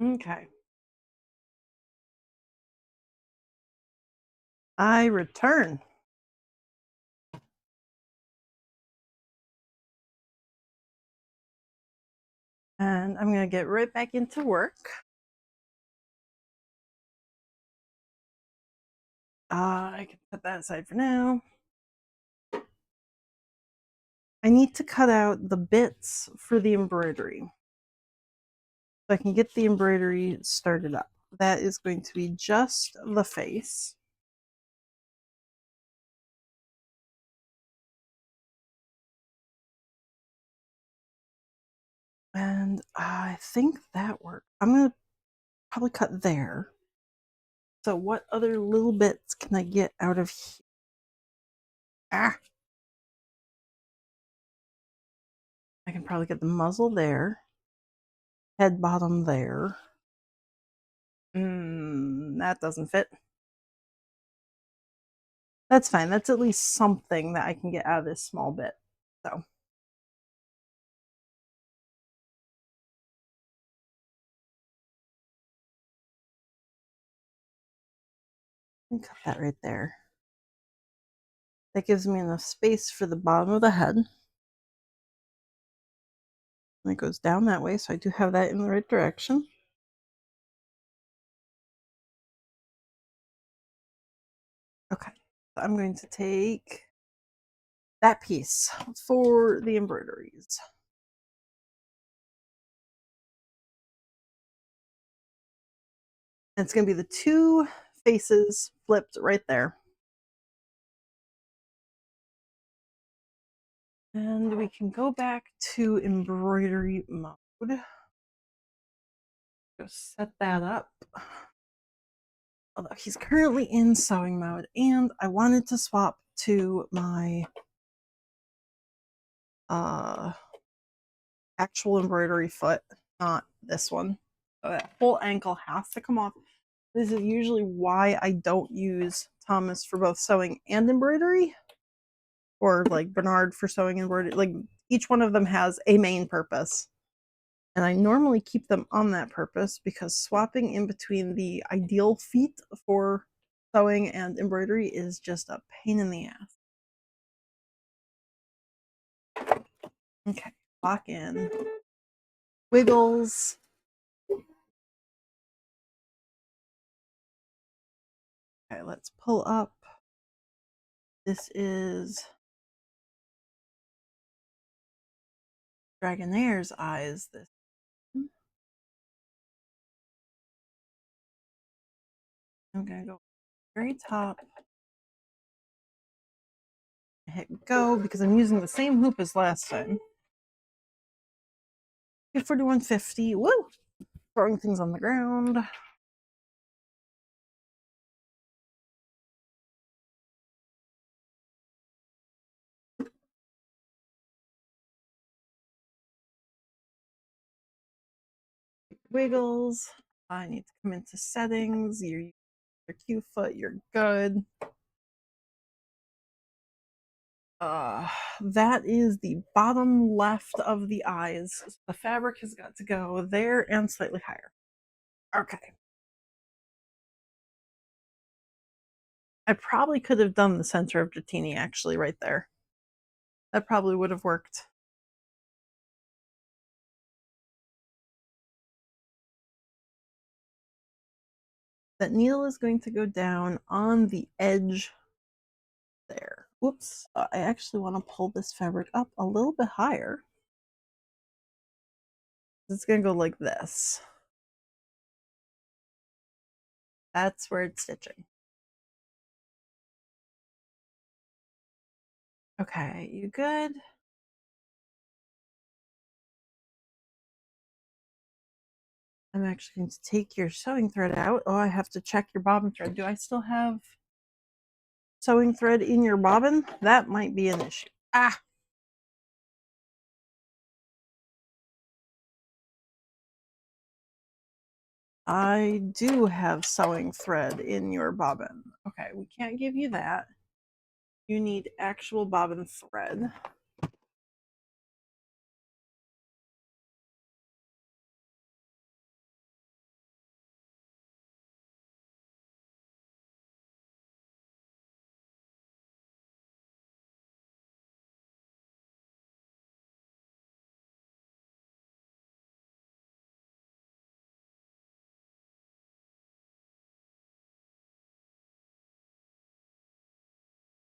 Okay. I return. And I'm going to get right back into work. I can put that aside for now. I need to cut out the bits for the embroidery so I can get the embroidery started up. That is going to be just the face. And I think that worked. I'm going to probably cut there. So what other little bits can I get out of here? Ah! I can probably get the muzzle there. Head bottom there. That doesn't fit. That's fine. That's at least something that I can get out of this small bit. So. Cut that right there. That gives me enough space for the bottom of the head. And it goes down that way, so I do have that in the right direction. Okay, so I'm going to take that piece for the embroideries. And it's going to be the two faces flipped right there. And we can go back to embroidery mode. Just set that up. Although he's currently in sewing mode, and I wanted to swap to my actual embroidery foot, not this one. So that whole ankle has to come off. This is usually why I don't use Thomas for both sewing and embroidery, or like Bernard for sewing and embroidery. Like each one of them has a main purpose. And I normally keep them on that purpose because swapping in between the ideal feet for sewing and embroidery is just a pain in the ass. Okay, lock in. Wiggles. Okay, let's pull up. This is Dragonaire's eyes. This. I'm gonna go very top. Hit go because I'm using the same hoop as last time. Get 4150. Woo! Throwing things on the ground. Wiggles. I need to come into settings. Your Q foot, you're good. That is the bottom left of the eyes. The fabric has got to go there and slightly higher. Okay. I probably could have done the center of Dratini actually right there. That probably would have worked. That needle is going to go down on the edge there. Whoops. I actually want to pull this fabric up a little bit higher. It's going to go like this. That's where it's stitching. Okay, you good? I'm actually going to take your sewing thread out. Oh, I have to check your bobbin thread. Do I still have sewing thread in your bobbin? That might be an issue. Ah! I do have sewing thread in your bobbin. Okay, we can't give you that. You need actual bobbin thread.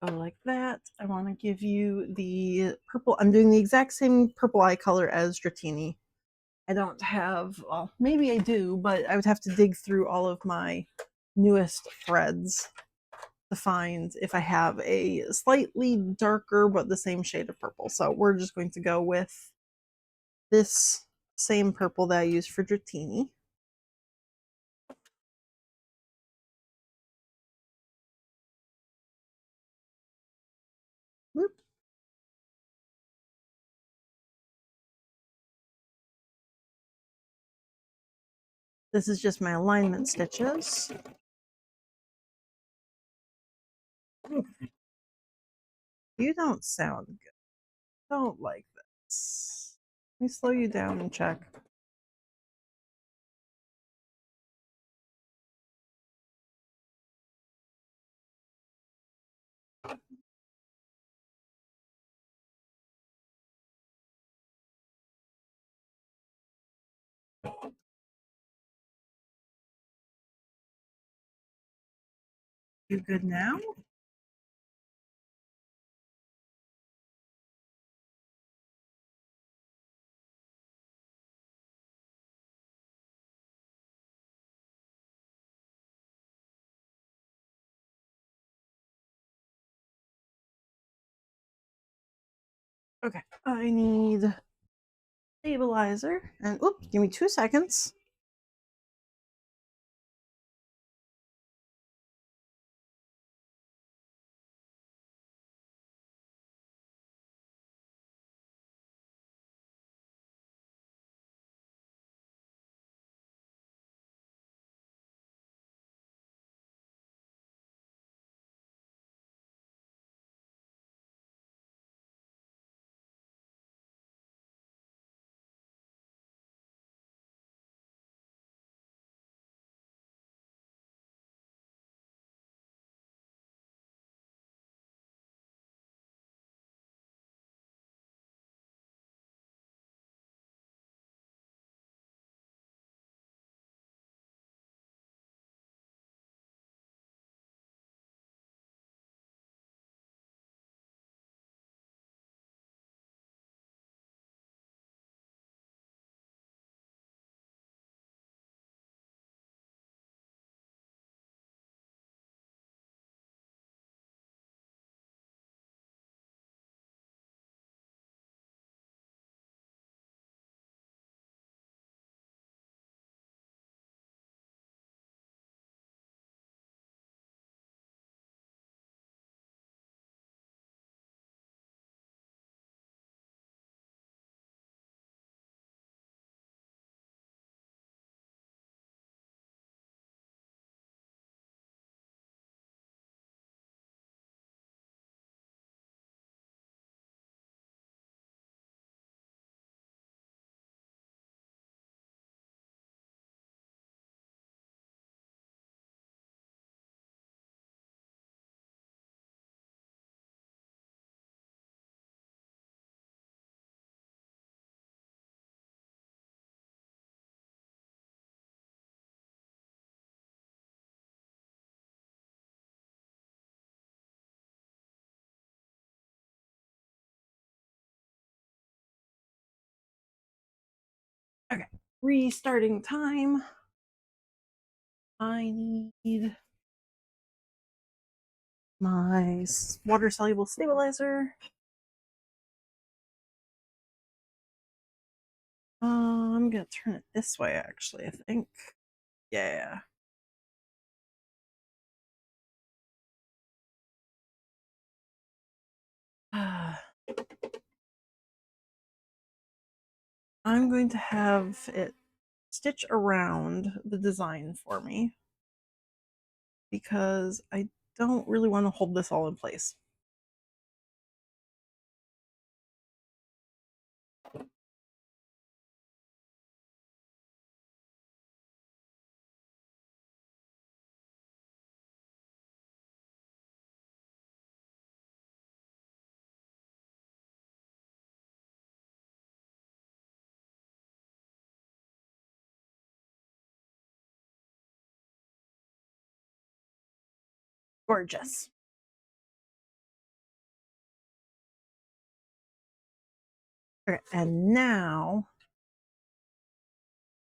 go like that. I want to give you the purple. I'm doing the exact same purple eye color as Dratini. I don't have, well, maybe I do, but I would have to dig through all of my newest threads to find if I have a slightly darker but the same shade of purple. So we're just going to go with this same purple that I used for Dratini. Whoop. This is just my alignment stitches. You don't sound good. Don't like this. Let me slow you down and check. You good now? Okay, I need stabilizer and oops, give me 2 seconds. Okay, restarting time. I need my water soluble stabilizer. I'm gonna turn it this way actually, I think. Yeah. I'm going to have it stitch around the design for me because I don't really want to hold this all in place. Gorgeous. Okay, and now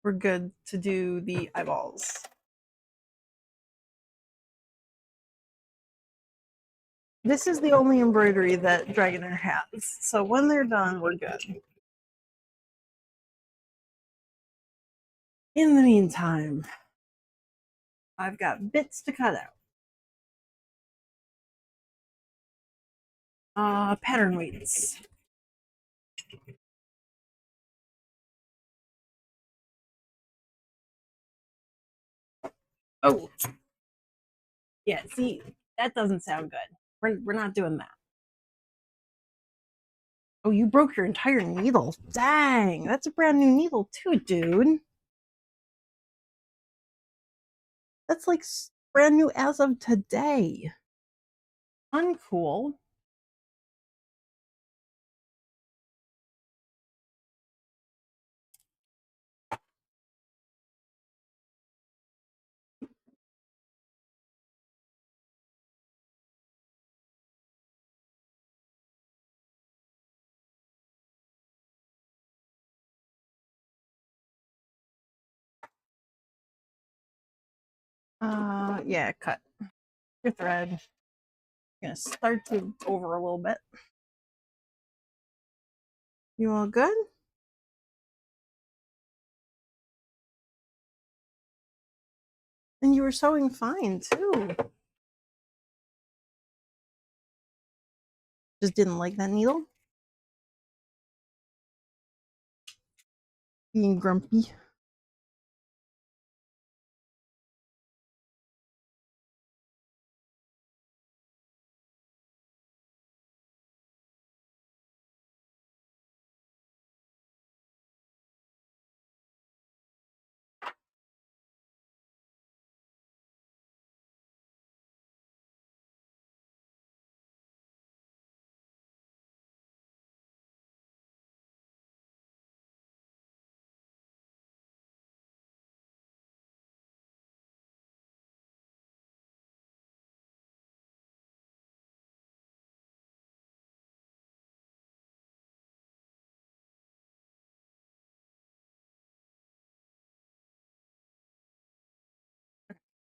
we're good to do the eyeballs. This is the only embroidery that Dragonair has, so when they're done, we're good. In the meantime, I've got bits to cut out. Pattern weights. Oh, yeah, see, that doesn't sound good. We're not doing that. Oh, you broke your entire needle. Dang, that's a brand new needle too, dude. That's like brand new as of today. Uncool. Yeah, cut your thread. I'm gonna start to over a little bit. You all good? And you were sewing fine too. Just didn't like that needle? Being grumpy.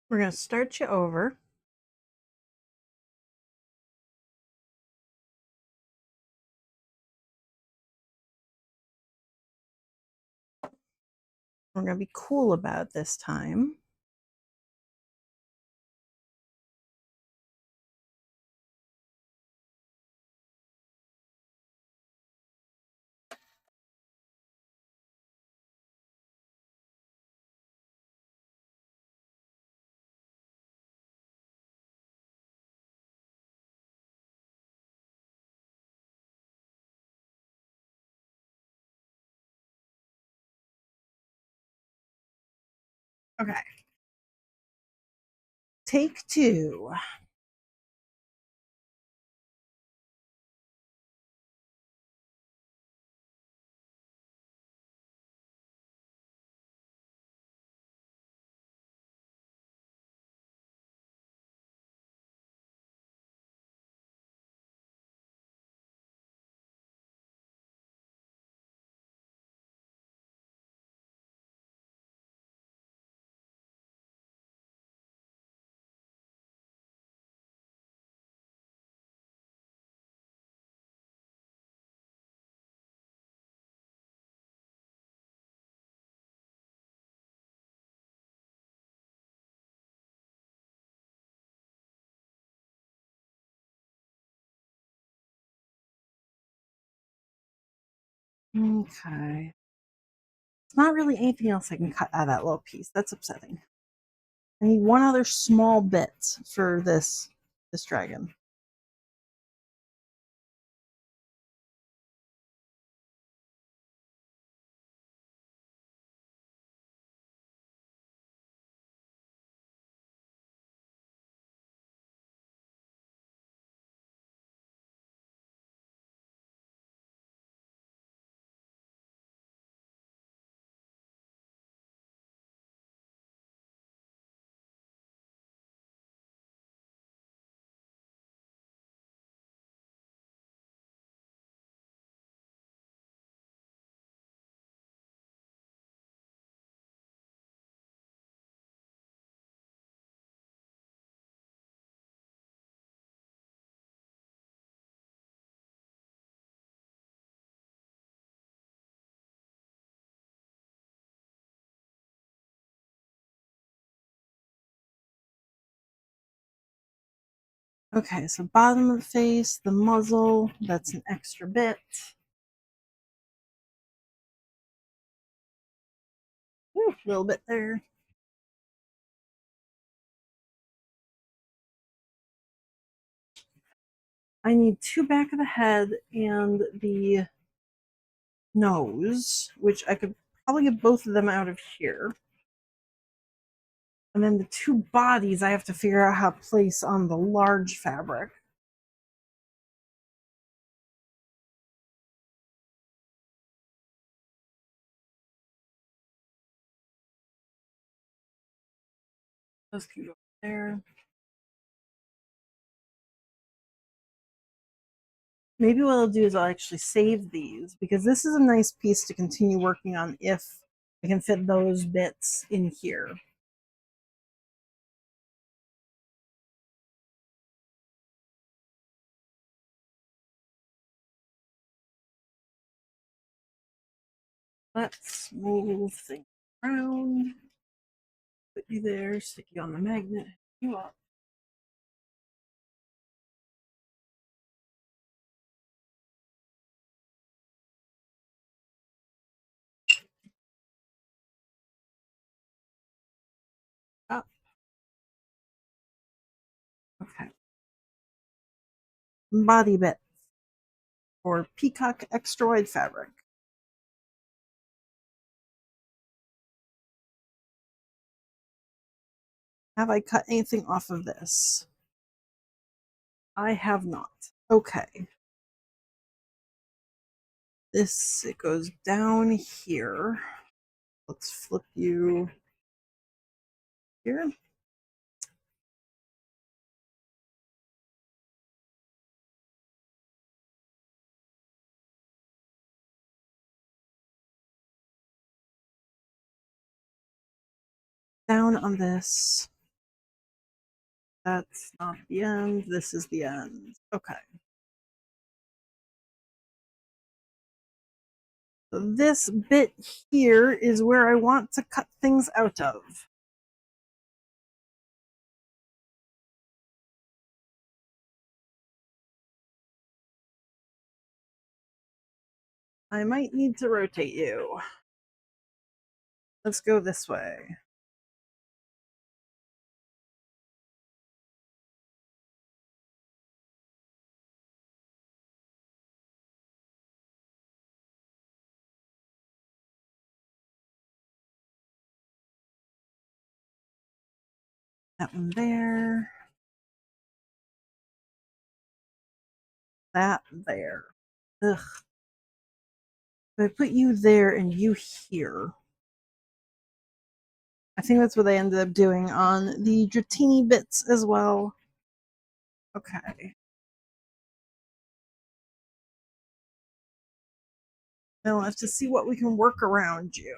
We're gonna start you over. We're gonna be cool about it this time. Okay. Take two. Okay. It's not really anything else I can cut out of that little piece. That's upsetting. I need one other small bit for this dragon. Okay, so bottom of the face, the muzzle, that's an extra bit. A little bit there. I need two back of the head and the nose, which I could probably get both of them out of here. And then the two bodies I have to figure out how to place on the large fabric. Those can go there. Maybe what I'll do is I'll actually save these because this is a nice piece to continue working on if I can fit those bits in here. Let's move things around. Put you there, stick you on the magnet, you up. Up. Okay. Body bit for peacock extra wide fabric. Have I cut anything off of this? I have not. Okay. This, it goes down here. Let's flip you here. Down on this. That's not the end. This is the end. Okay. So this bit here is where I want to cut things out of. I might need to rotate you. Let's go this way. That one there. That there. Ugh. So I put you there and you here. I think that's what I ended up doing on the Dratini bits as well. Okay. Now we'll have to see what we can work around you.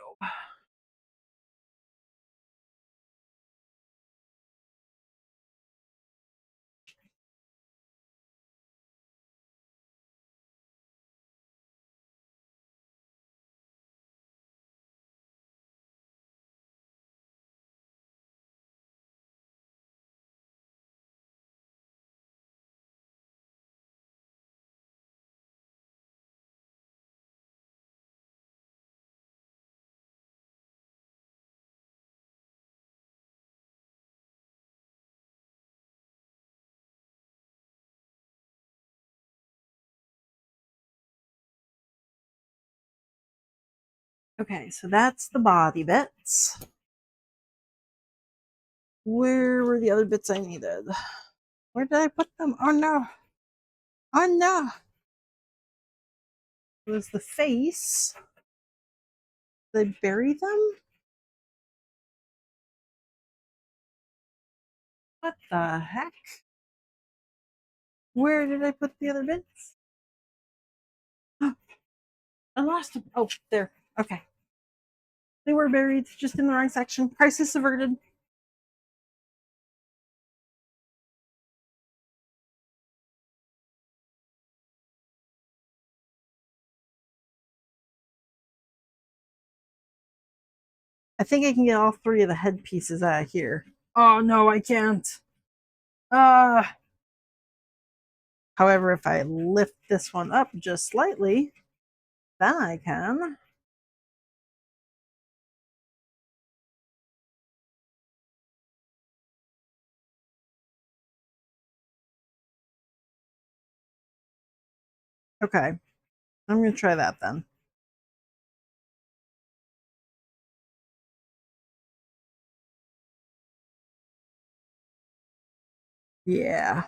Okay, so that's the body bits. Where were the other bits I needed? Where did I put them? Oh no. Oh no. It was the face. Did I bury them? What the heck? Where did I put the other bits? I lost them. Oh, there. Okay. They were buried just in the wrong section. Crisis averted. I think I can get all three of the head pieces out of here. Oh no, I can't. However, if I lift this one up just slightly, then I can. Okay, I'm going to try that then. Yeah.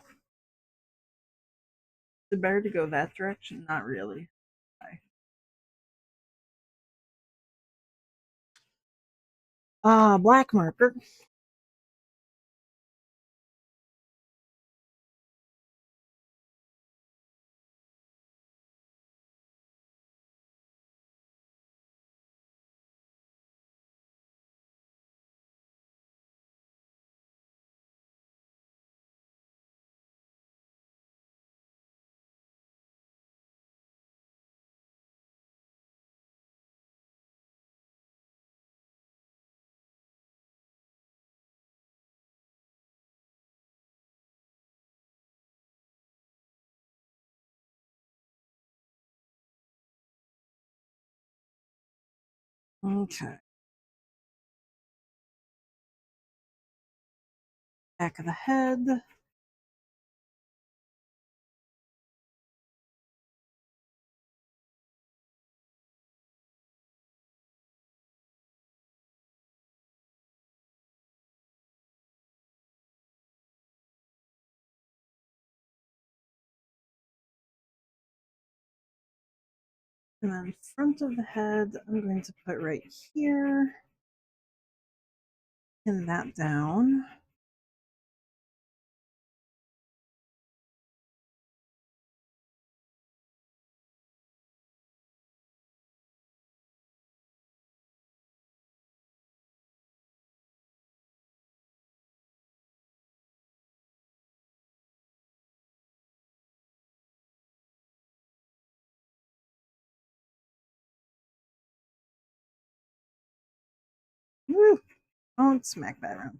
Is it better to go that direction? Not really. Okay. Black marker. Okay. Back of the head. And then front of the head, I'm going to put right here. Pin that down. Woo! Don't smack that around.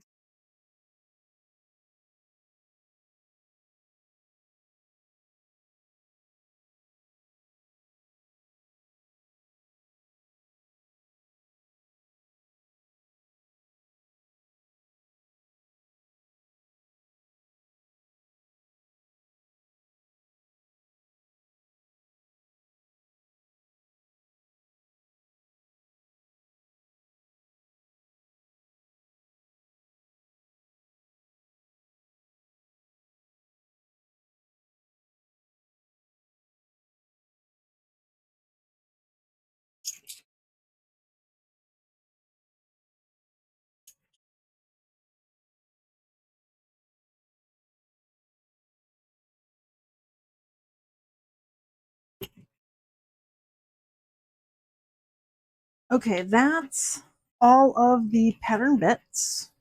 Okay, that's all of the pattern bits.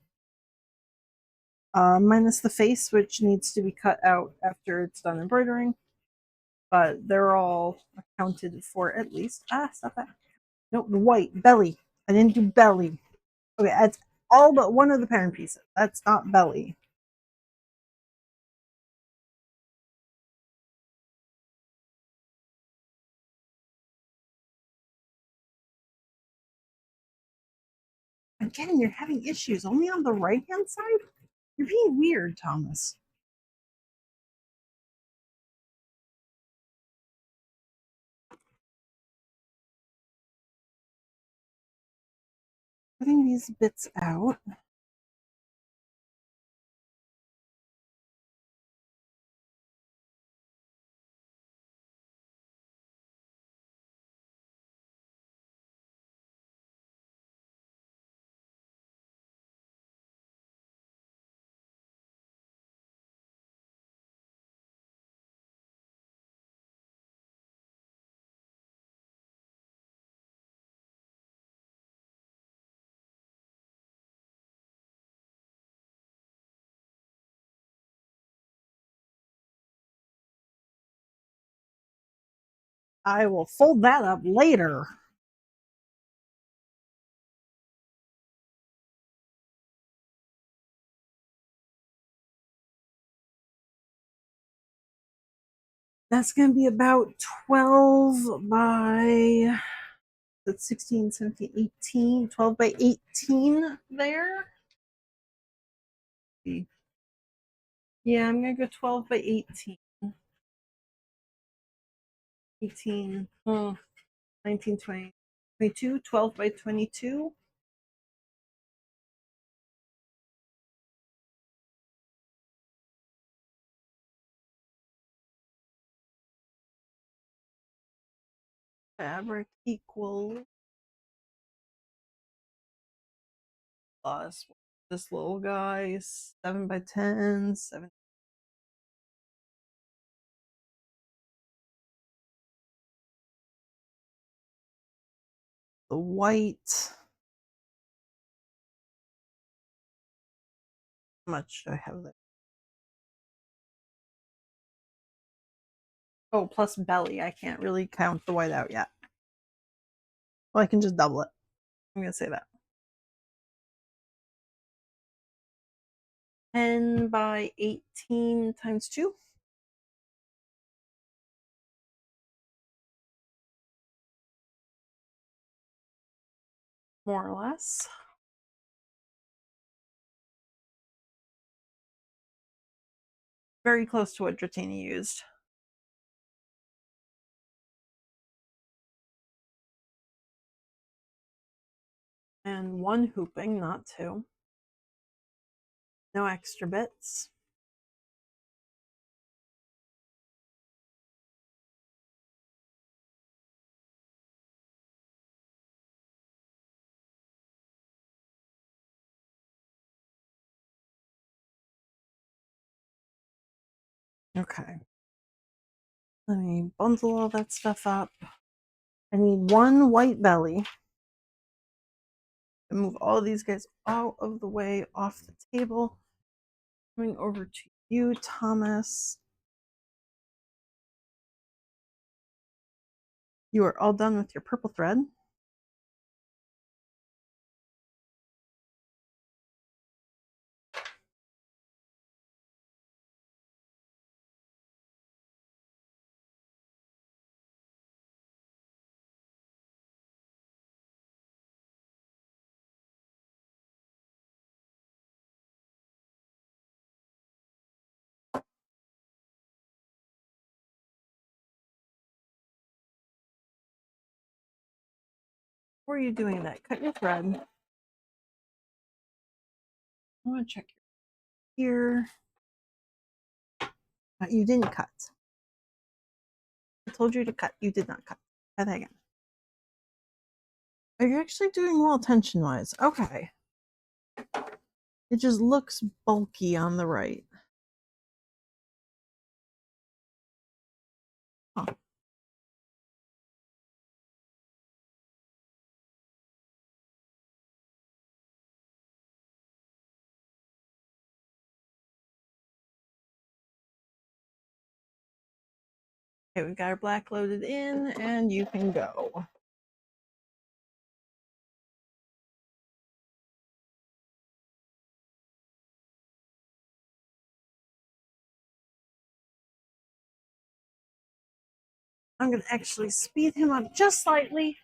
Minus the face, which needs to be cut out after it's done embroidering. But they're all accounted for at least. Stop that. No, the white belly. I didn't do belly. Okay, that's all but one of the pattern pieces. That's not belly. Again, you're having issues only on the right hand side? You're being weird, Thomas. Cutting these bits out. I will fold that up later. That's going to be about 12 by, that's 16, 17, 18, 12 by 18 there. Yeah, I'm going to go 12 by 18. 18, 19, 20, 22, 12 by 22. Fabric equals plus this little guy, 7 by 10, 7. The white. How much do I have there? Oh, plus belly. I can't really count the white out yet. Well, I can just double it. I'm going to say that. 10 by 18 times 2. More or less. Very close to what Dratini used. And 1 hooping, not 2. No extra bits. Okay. Let me bundle all that stuff up. I need 1 white belly. And move all these guys out of the way off the table. Coming over to you, Thomas. You are all done with your purple thread. Before you doing that, cut your thread. I want to check here. You didn't cut. I told you to cut. You did not cut. Try that again. Are you actually doing well tension-wise? Okay. It just looks bulky on the right. Huh. Okay, we've got our black loaded in, and you can go. I'm going to actually speed him up just slightly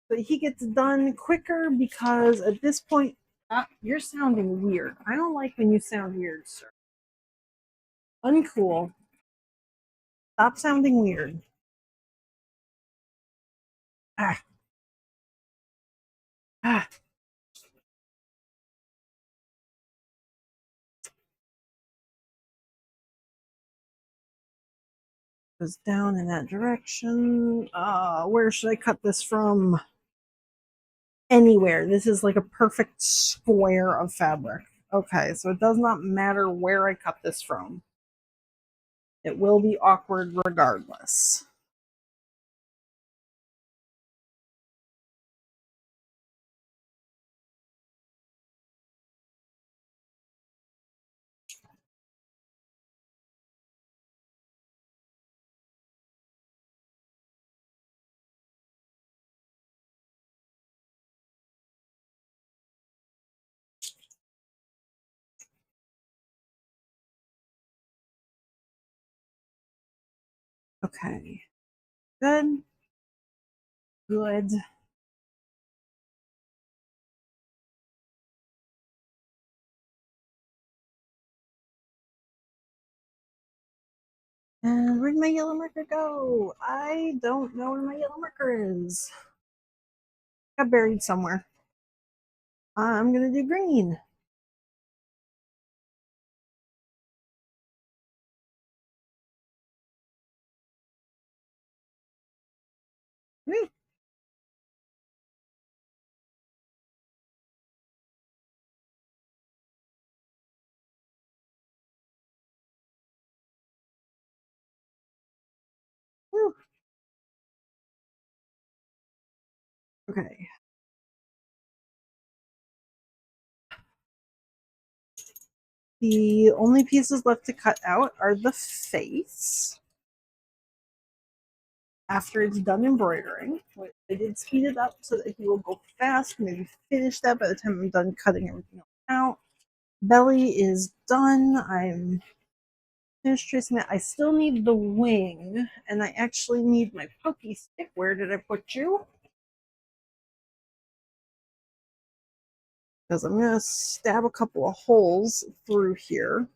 so he gets done quicker because at this point, you're sounding weird. I don't like when you sound weird, sir. Uncool. Stop sounding weird. Ah. Ah. Goes down in that direction. Where should I cut this from? Anywhere. This is like a perfect square of fabric. Okay, so it does not matter where I cut this from. It will be awkward regardless. Okay. Good. Good. And where'd my yellow marker go? I don't know where my yellow marker is. Got buried somewhere. I'm gonna do green. Whew. Whew. Okay. The only pieces left to cut out are the face after it's done embroidering. I did speed it up so that he will go fast, maybe finish that by the time I'm done cutting everything else out. Belly is done. I'm finished tracing that. I still need the wing, and I actually need my pokey stick. Where did I put you? Because I'm going to stab a couple of holes through here.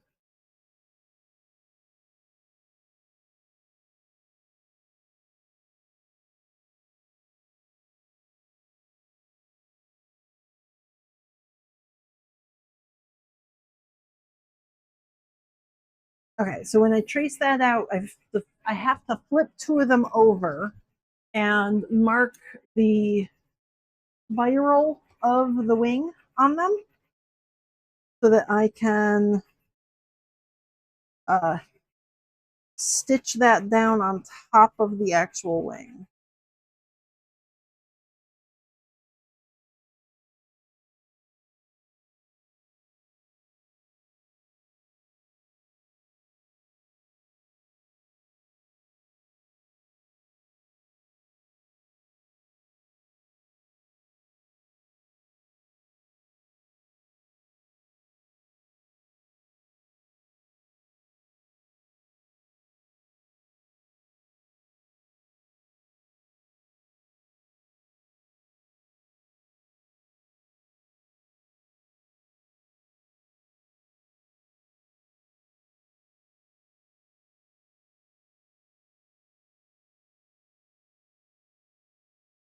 Okay, so when I trace that out, I have to flip two of them over and mark the spiral of the wing on them so that I can uh, stitch that down on top of the actual wing.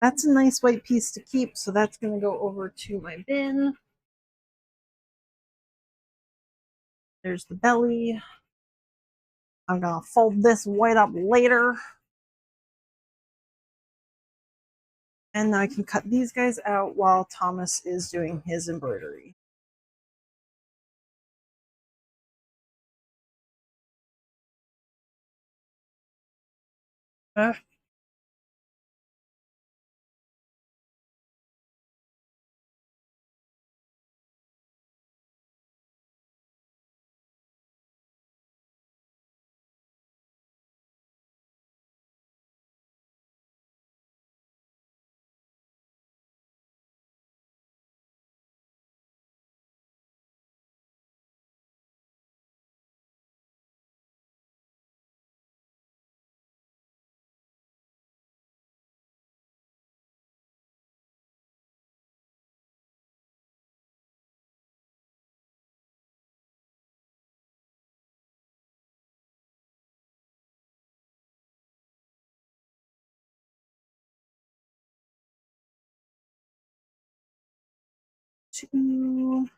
That's a nice white piece to keep, so that's going to go over to my bin. There's the belly. I'm going to fold this white up later. And now I can cut these guys out while Thomas is doing his embroidery. Two.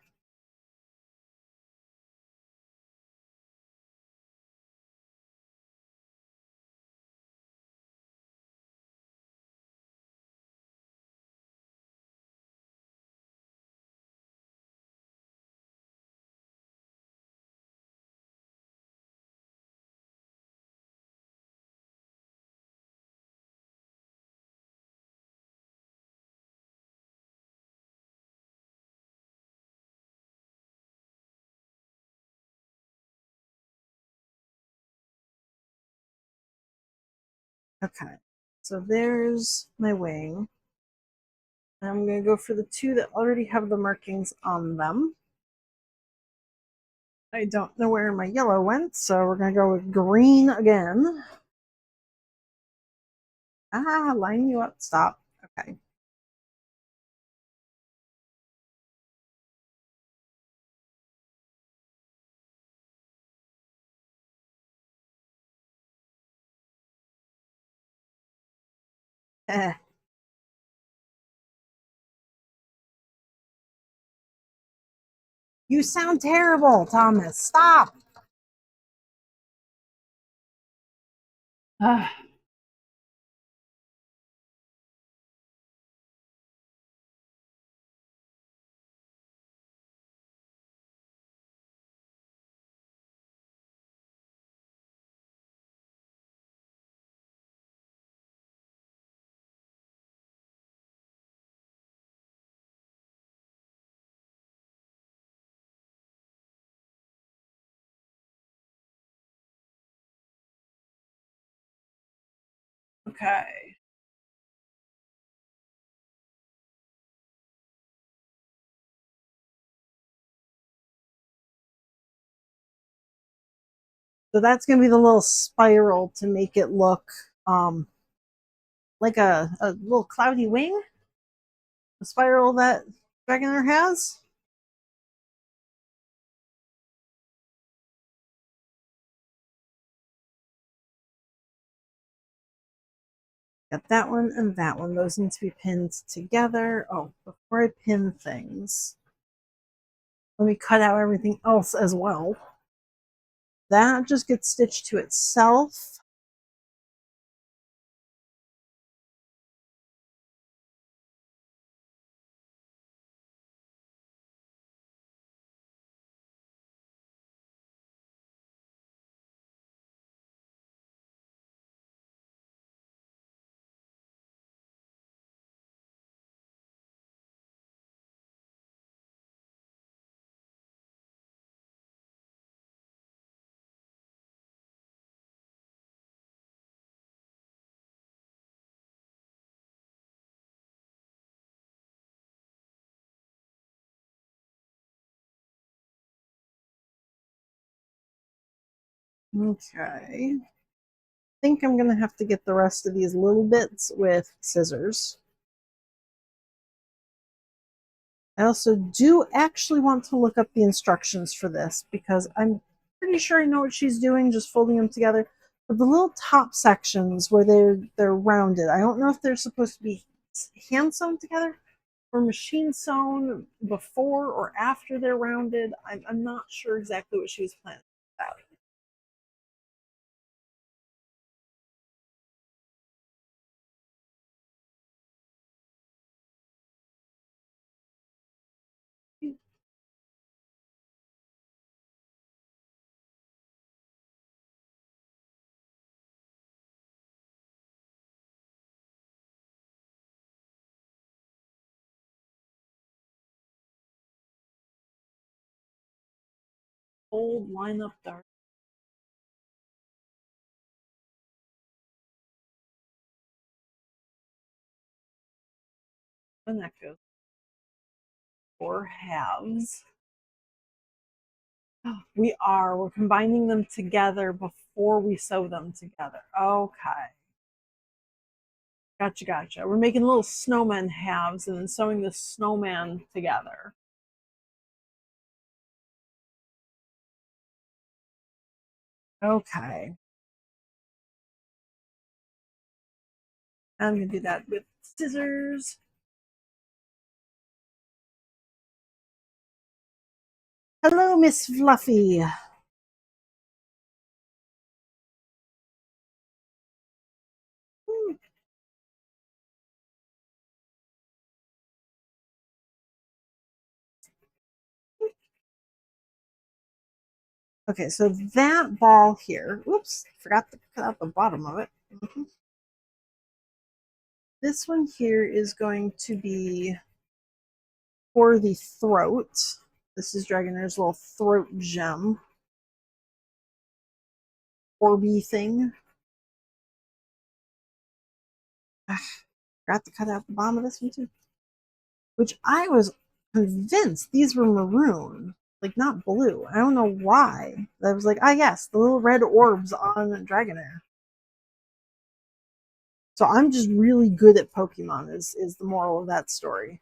Okay, so there's my wing. And I'm going to go for the two that already have the markings on them. I don't know where my yellow went, so we're going to go with green again. line you up. Stop. Okay. Eh. You sound terrible, Thomas. Stop. Ah. Okay. So that's going to be the little spiral to make it look um, like a little cloudy wing. The spiral that Dragonair has. Got that one and that one. Those need to be pinned together. Oh, before I pin things, let me cut out everything else as well. That just gets stitched to itself. Okay. I think I'm going to have to get the rest of these little bits with scissors. I also do actually want to look up the instructions for this because I'm pretty sure I know what she's doing, just folding them together. But the little top sections where they're rounded, I don't know if they're supposed to be hand sewn together or machine sewn before or after they're rounded. I'm not sure exactly what she was planning about. Fold, line up dark. And that goes 4 halves. We're combining them together before we sew them together. Okay. Gotcha. We're making little snowman halves and then sewing the snowman together. Okay. I'm going to do that with scissors. Hello, Miss Fluffy. Okay, so that ball here, oops, forgot to cut out the bottom of it. This one here is going to be for the throat. This is Dragonair's little throat gem. Orby thing. Forgot to cut out the bottom of this one too. Which I was convinced these were maroon, like not blue. I don't know why. I was like, ah, yes, the little red orbs on Dragonair. So I'm just really good at Pokemon is the moral of that story.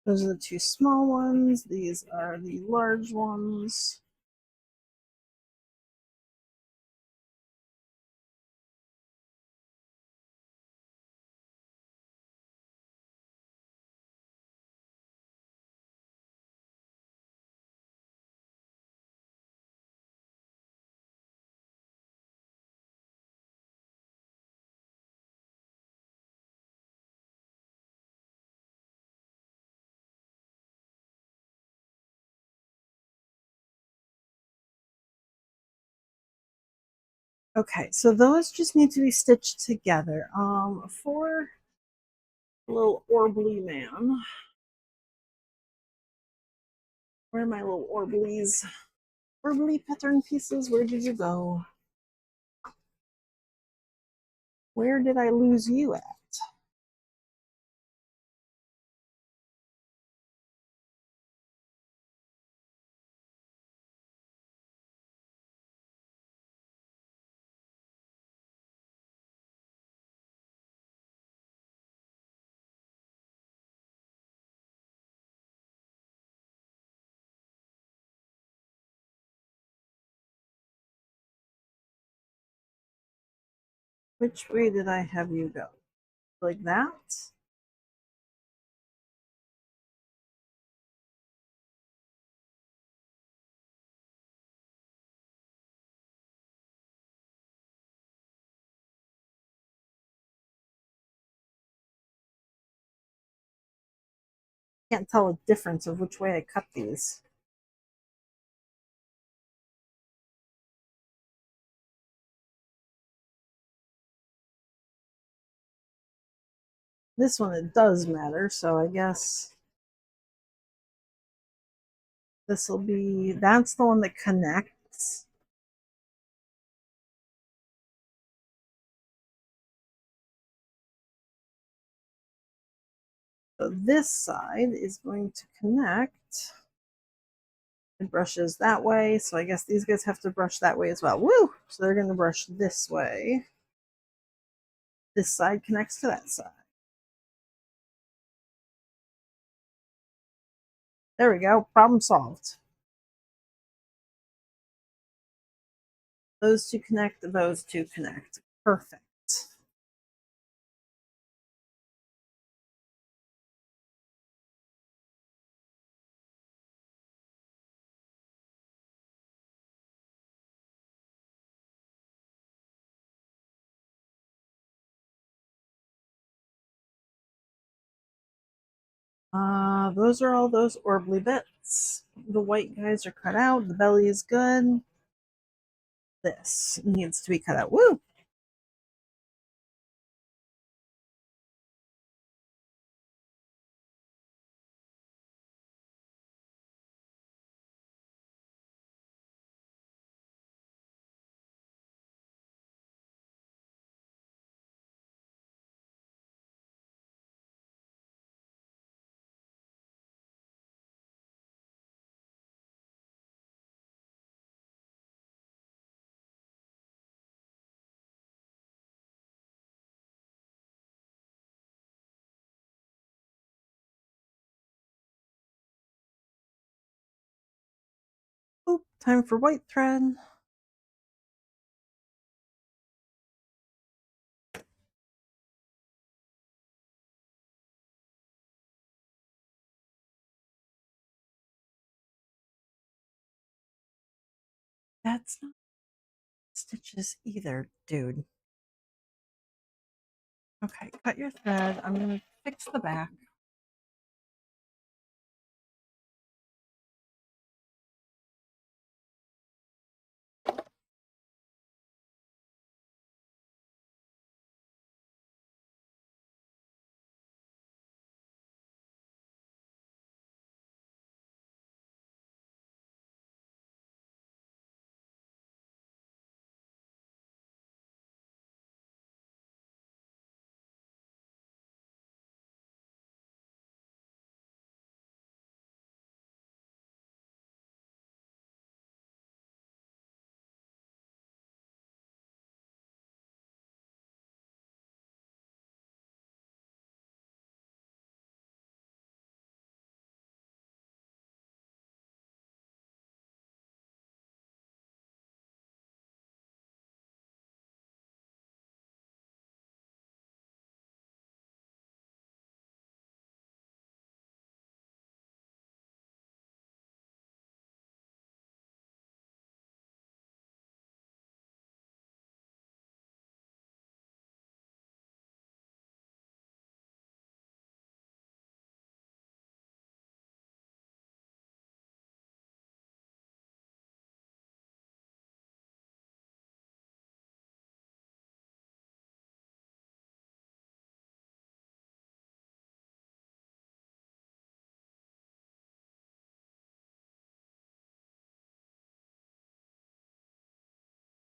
Those are the two small ones. These are the large ones. Okay, so those just need to be stitched together. For little Orbly man, where are my little Orblies? Orbly pattern pieces, where did you go? Where did I lose you at? Which way did I have you go? Like that? Can't tell a difference of which way I cut these. This one it does matter, so I guess this will be, that's the one that connects. So this side is going to connect. It brushes that way, so I guess these guys have to brush that way as well. Woo! So they're going to brush this way. This side connects to that side. There we go. Problem solved. Those two connect, those two connect. Perfect. Those are all those orbly bits. The white guys are cut out. The belly is good. This needs to be cut out. Woo! time for white thread. That's not stitches either, dude. Okay, cut your thread. I'm going to fix the back.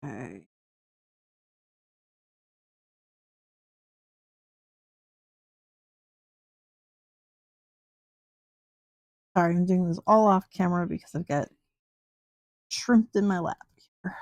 Okay. Sorry, I'm doing this all off camera because I've got shrimp in my lap here.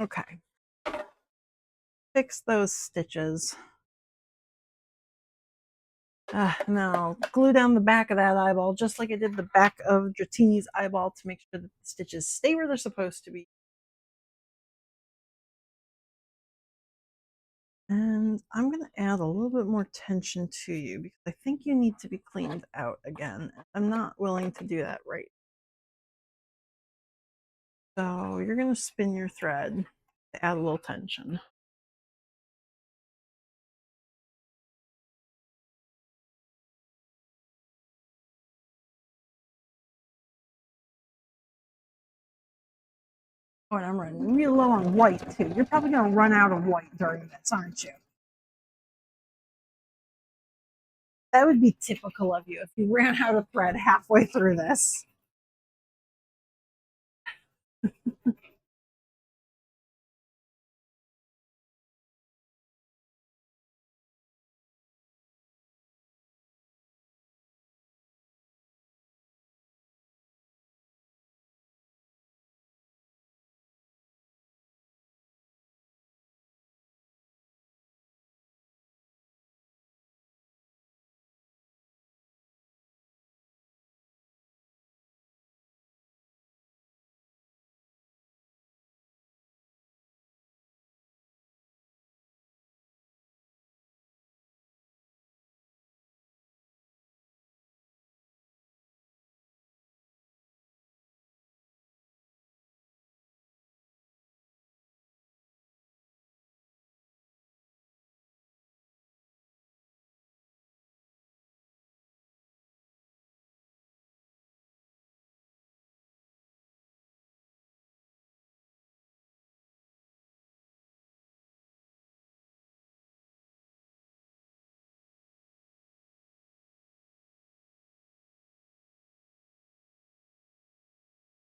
Okay. Fix those stitches. And then I'll glue down the back of that eyeball just like I did the back of Dratini's eyeball to make sure that the stitches stay where they're supposed to be. And I'm going to add a little bit more tension to you because I think you need to be cleaned out again. I'm not willing to do that right. So you're going to spin your thread to add a little tension. Oh, and I'm running real low on white too. You're probably going to run out of white during this, aren't you? That would be typical of you if you ran out of thread halfway through this.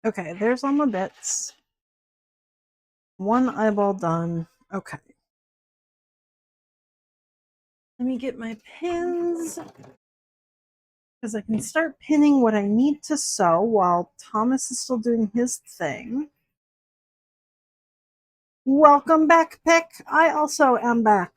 Okay, there's all my bits. One eyeball done. Okay. Let me get my pins. because I can start pinning what I need to sew while Thomas is still doing his thing. Welcome back, Pick. I also am back.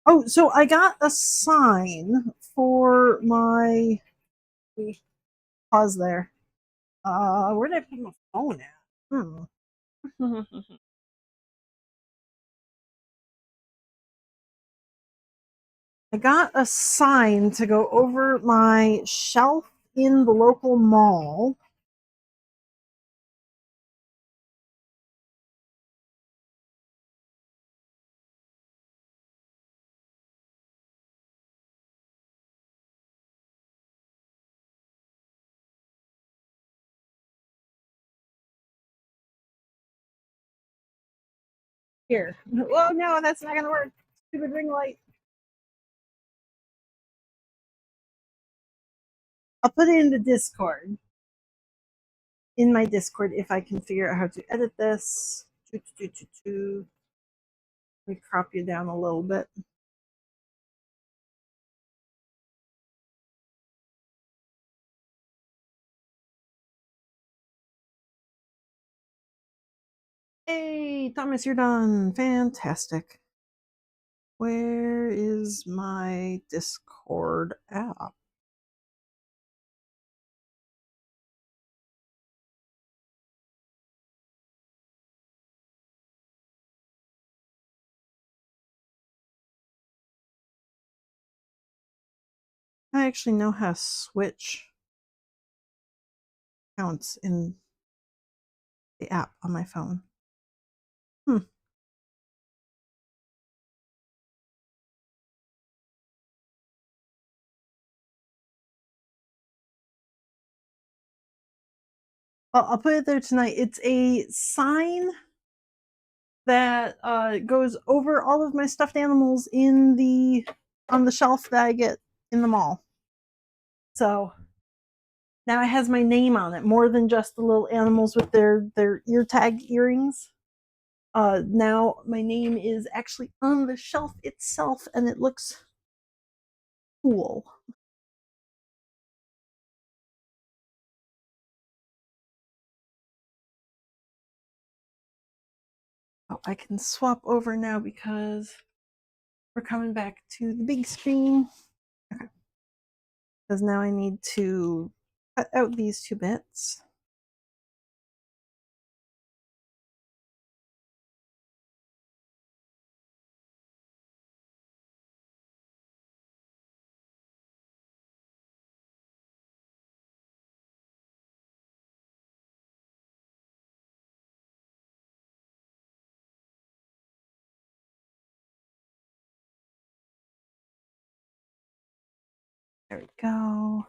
Oh, so I got a sign for my pause there. Where did I put my phone at? I got a sign to go over my shelf in the local mall. Here. Oh no, that's not gonna work. Stupid ring light. I'll put it in the Discord. In my Discord, if I can figure out how to edit this. Let me crop you down a little bit. Hey, Thomas, you're done. Fantastic. Where is my Discord app? I actually know how to switch accounts in the app on my phone. Well, I'll put it there tonight. It's a sign that goes over all of my stuffed animals on the shelf that I get in the mall. So now it has my name on it, more than just the little animals with their ear tag earrings. Now my name is actually on the shelf itself, and it looks cool. Oh, I can swap over now because we're coming back to the big screen. Okay. Because now I need to cut out these two bits. There we go.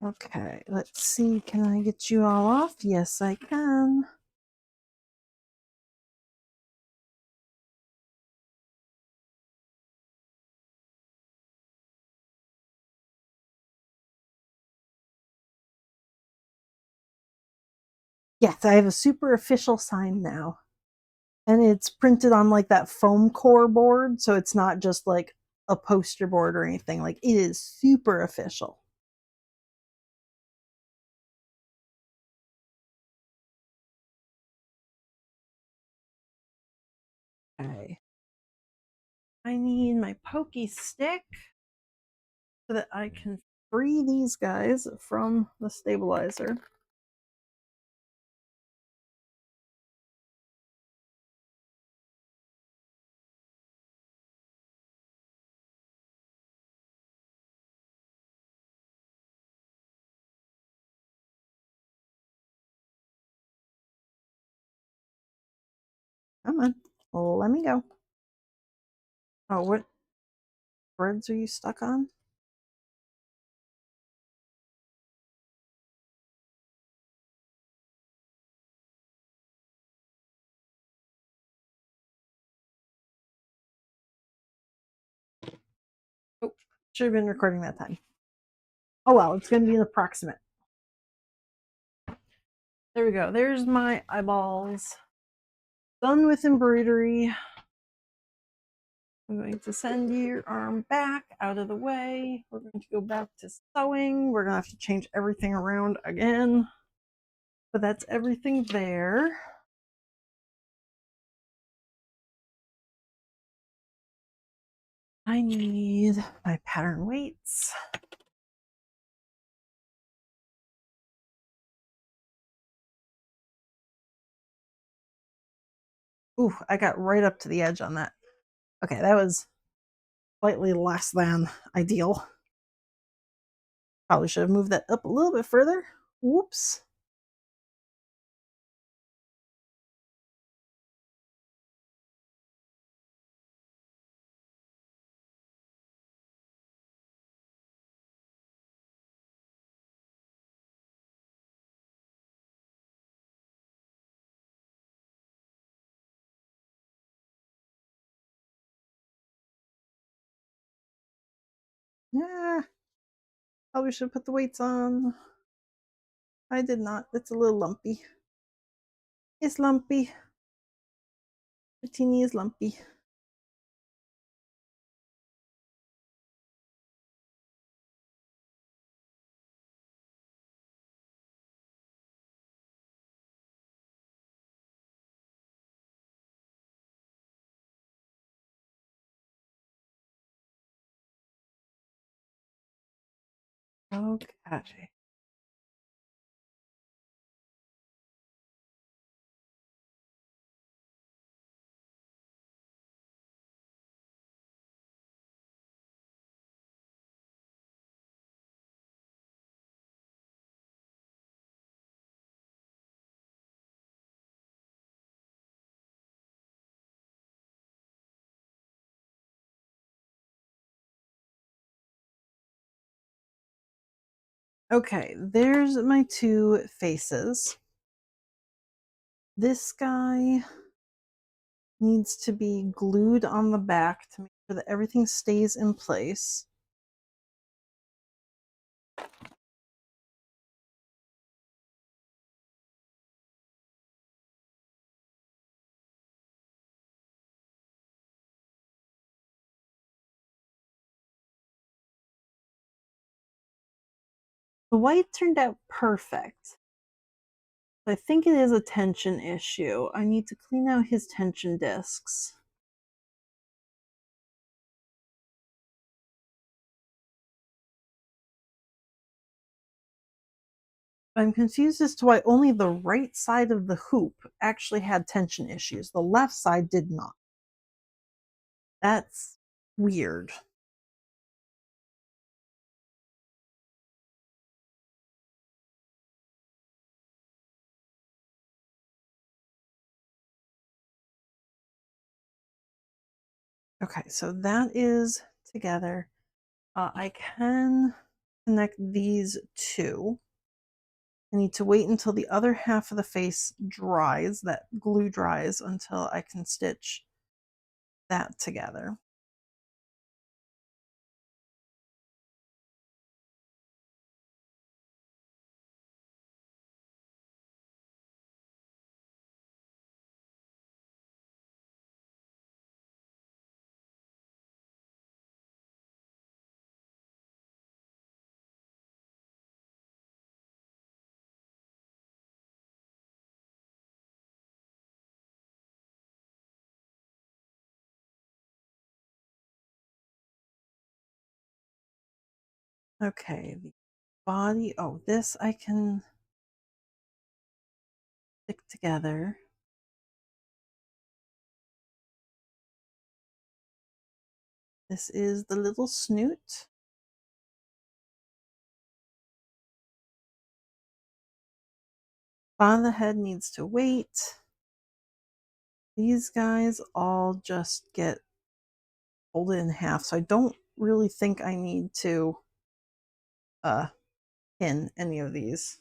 Okay, let's see. Can I get you all off? Yes, I can. Yes, I have a super official sign now. And it's printed on like that foam core board, so it's not just like a poster board or anything. Like it is super official. Okay. I need my pokey stick so that I can free these guys from the stabilizer. Come on. Let me go. Oh, what threads are you stuck on? Oh, should have been recording that time. Oh well, it's going to be an approximate. There we go. There's my eyeballs. Done with embroidery. I'm going to send your arm back out of the way. We're going to go back to sewing. We're going to have to change everything around again. But that's everything there. I need my pattern weights. Ooh, I got right up to the edge on that. Okay, that was slightly less than ideal. Probably should have moved that up a little bit further. Whoops. Yeah, probably should put the weights on. I did not. It's a little lumpy. It's lumpy. The teeny is lumpy. Okay. Okay, there's my two faces. This guy needs to be glued on the back to make sure that everything stays in place. The white turned out perfect. I think it is a tension issue. I need to clean out his tension discs. I'm confused as to why only the right side of the hoop actually had tension issues. The left side did not. That's weird. Okay, so that is together. I can connect these two. I need to wait until the other half of the face dries, that glue dries, until I can stitch that together. Okay, the body, oh, this I can stick together. This is the little snoot. Bottom of the head needs to wait. these guys all just get folded in half, so I don't really think I need to uh pin any of these.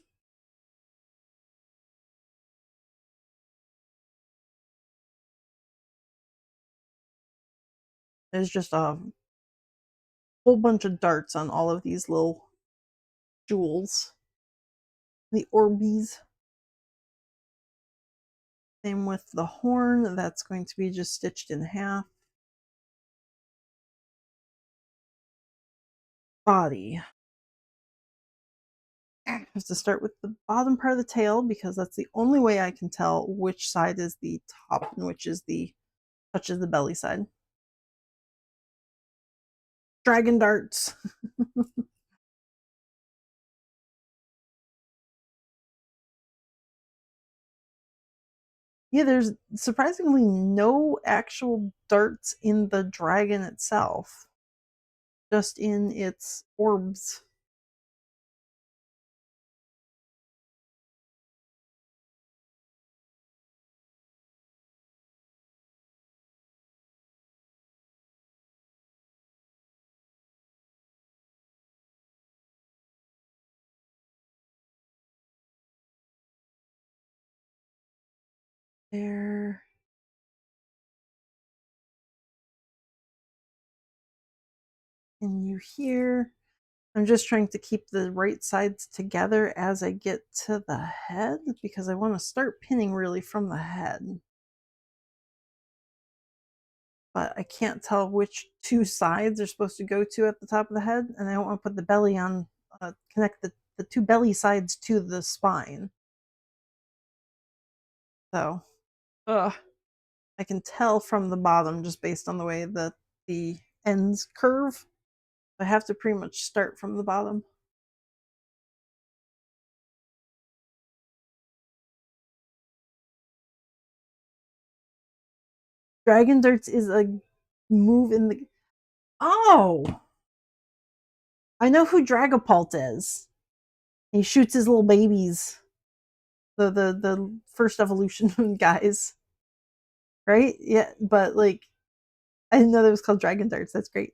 There's just a whole bunch of darts on all of these little jewels. The Orbeez. Same with the horn, that's going to be just stitched in half. Body. I have to start with the bottom part of the tail because that's the only way I can tell which side is the top and which is the touches the belly side. Dragon darts. Yeah, there's surprisingly no actual darts in the dragon itself, just in its orbs. There. And you here. I'm just trying to keep the right sides together as I get to the head because I want to start pinning really from the head. But I can't tell which two sides are supposed to go to at the top of the head, and I don't want to put the belly on, connect the two belly sides to the spine. So, ugh. I can tell from the bottom just based on the way that the ends curve. I have to pretty much start from the bottom. Dragon darts is a move in the. Oh! I know who Dragapult is. He shoots his little babies. The first evolution guys. Right? Yeah, but like I didn't know that was called Dragon Darts. That's great.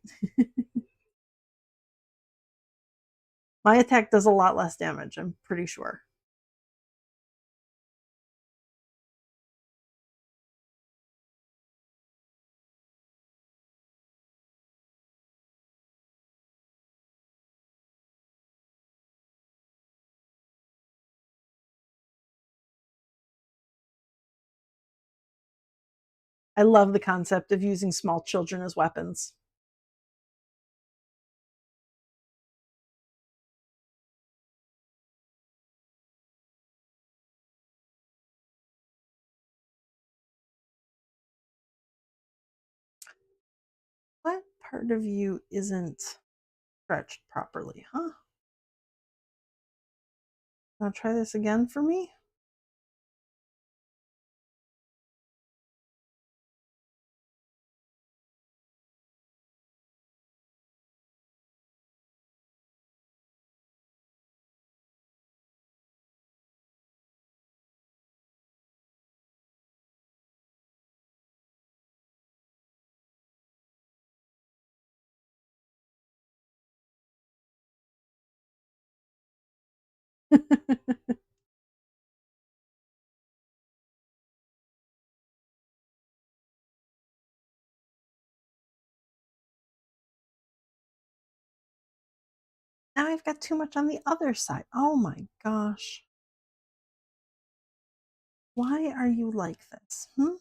My attack does a lot less damage, I'm pretty sure. I love the concept of using small children as weapons. What part of you isn't stretched properly, huh? Wanna try this again for me? Now I've got too much on the other side. Oh my gosh. Why are you like this? Hmm?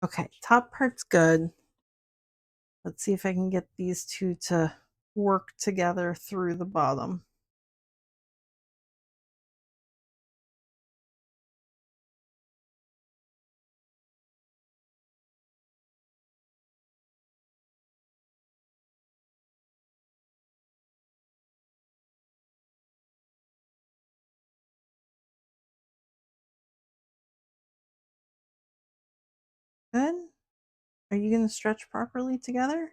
Okay, top part's good. Let's see if I can get these two to work together through the bottom. Good. Are you going to stretch properly together?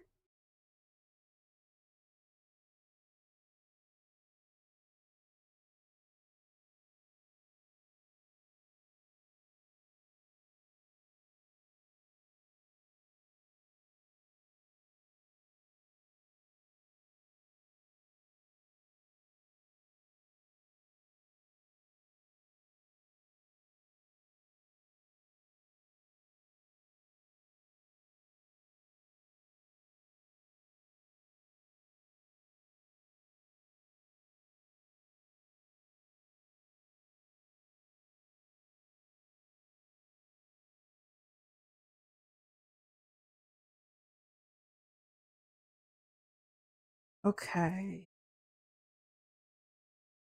Okay.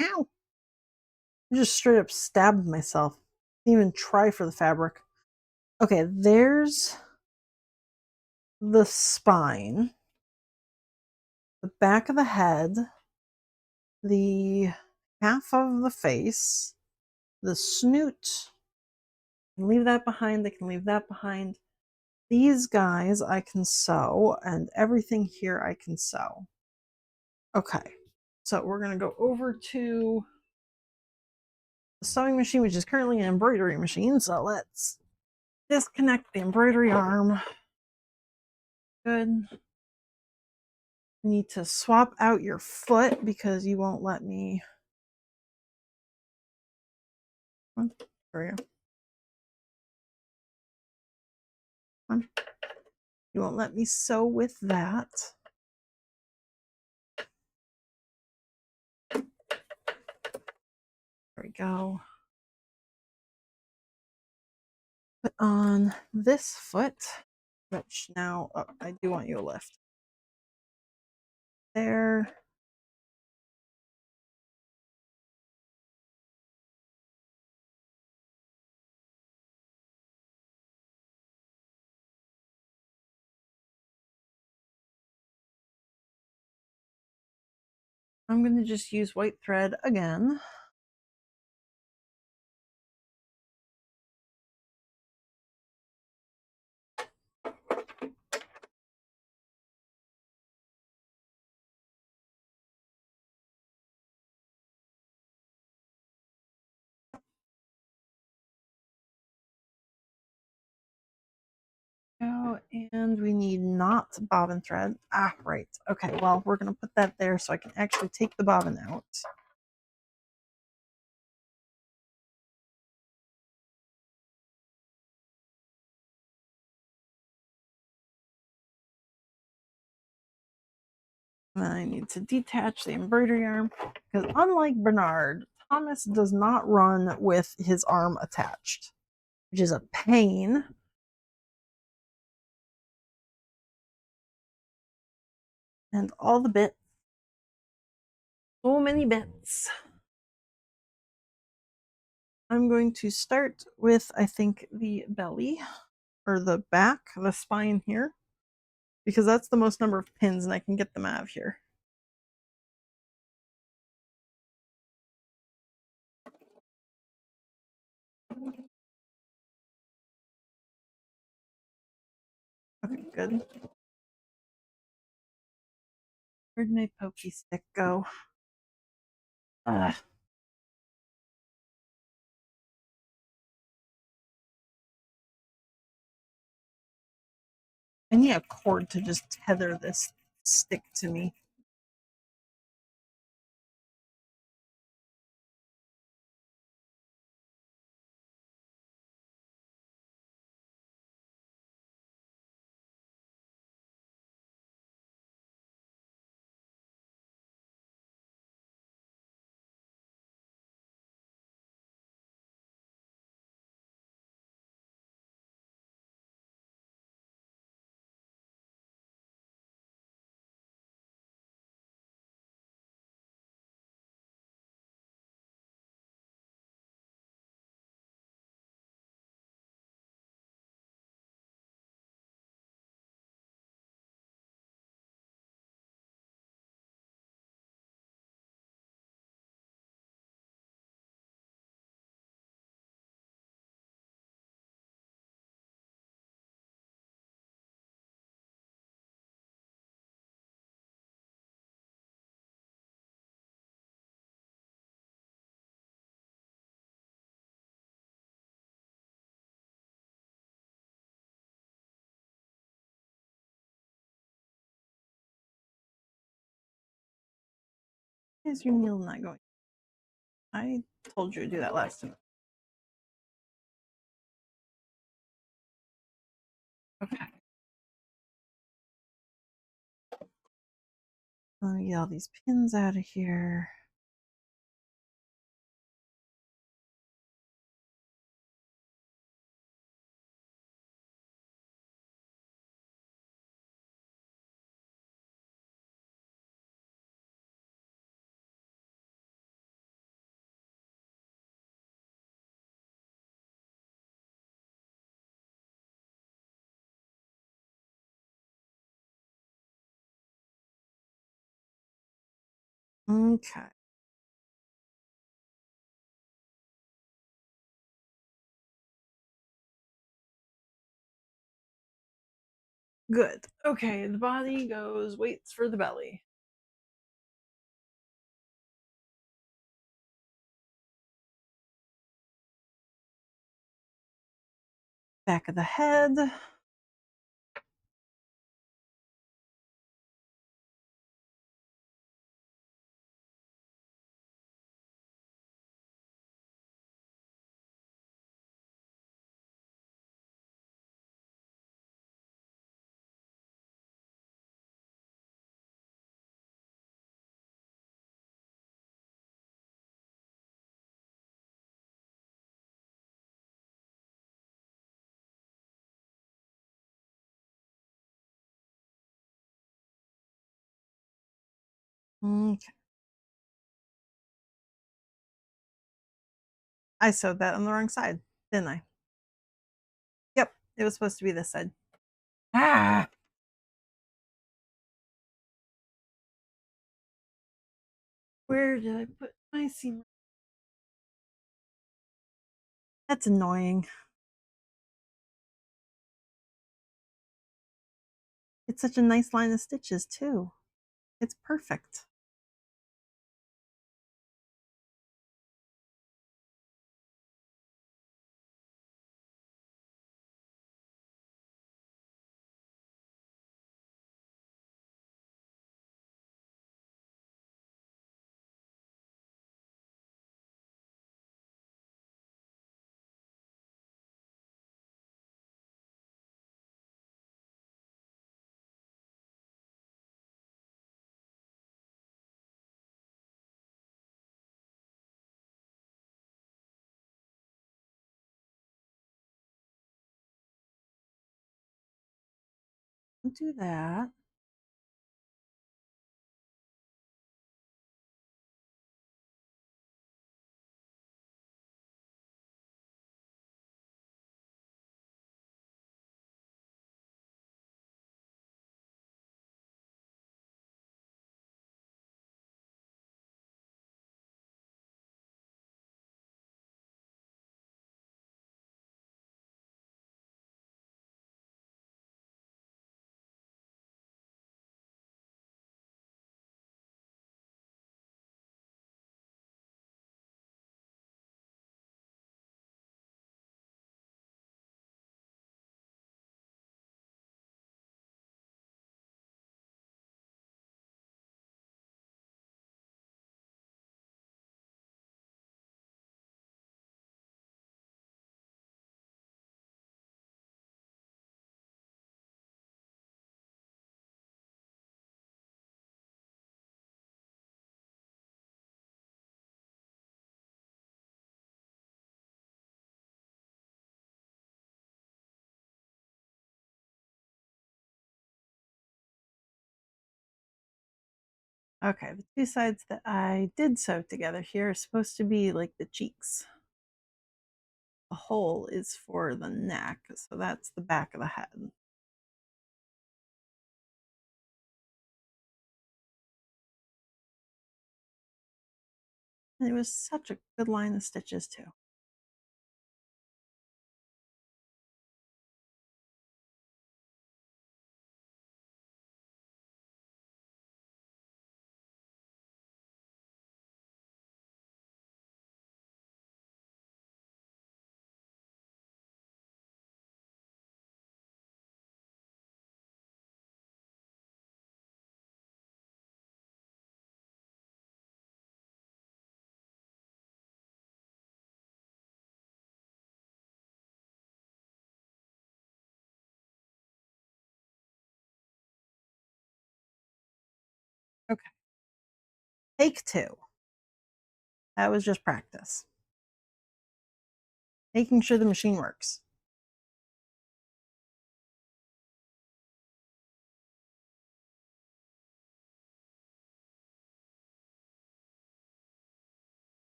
Ow! I just straight up stabbed myself. Didn't even try for the fabric. Okay, there's the spine, the back of the head, the half of the face, the snoot. I can leave that behind. I can leave that behind. These guys I can sew, and everything here I can sew. Okay, so we're going to go over to the sewing machine, which is currently an embroidery machine. So let's disconnect the embroidery arm. Good. We need to swap out your foot because you won't let me. There we go. You won't let me sew with that. There we go. Put on this foot, which now I do want you to lift. There. I'm going to just use white thread again. Go, and we need not bobbin thread. Ah, right. Okay, well, we're going to put that there so I can actually take the bobbin out. And then I need to detach the embroidery arm because unlike Bernard, Thomas does not run with his arm attached, which is a pain. And all the bits. So many bits. I'm going to start with, I think, the belly or the back, the spine here, because that's the most number of pins and I can get them out of here. Okay, good. Where'd my pokey stick go? I need a cord to just tether this stick to me. is your needle not going? I told you to do that last time. Okay. Let me get all these pins out of here. Okay. Good. Okay, the body goes, waits for the belly. Back of the head. Okay. I sewed that on the wrong side, didn't I? Yep, it was supposed to be this side. Ah! Where did I put my seam? That's annoying. It's such a nice line of stitches, too. It's perfect. Don't do that. Okay, the two sides that I did sew together here are supposed to be like the cheeks. The hole is for the neck, so that's the back of the head. And it was such a good line of stitches, too. Okay. Take two. That was just practice. Making sure the machine works.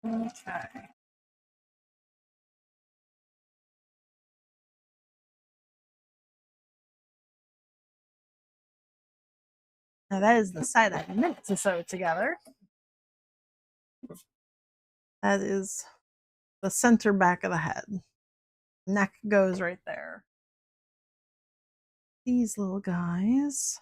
Okay. Now that is the side I meant to sew together. That is the center back of the head. Neck goes right there. These little guys.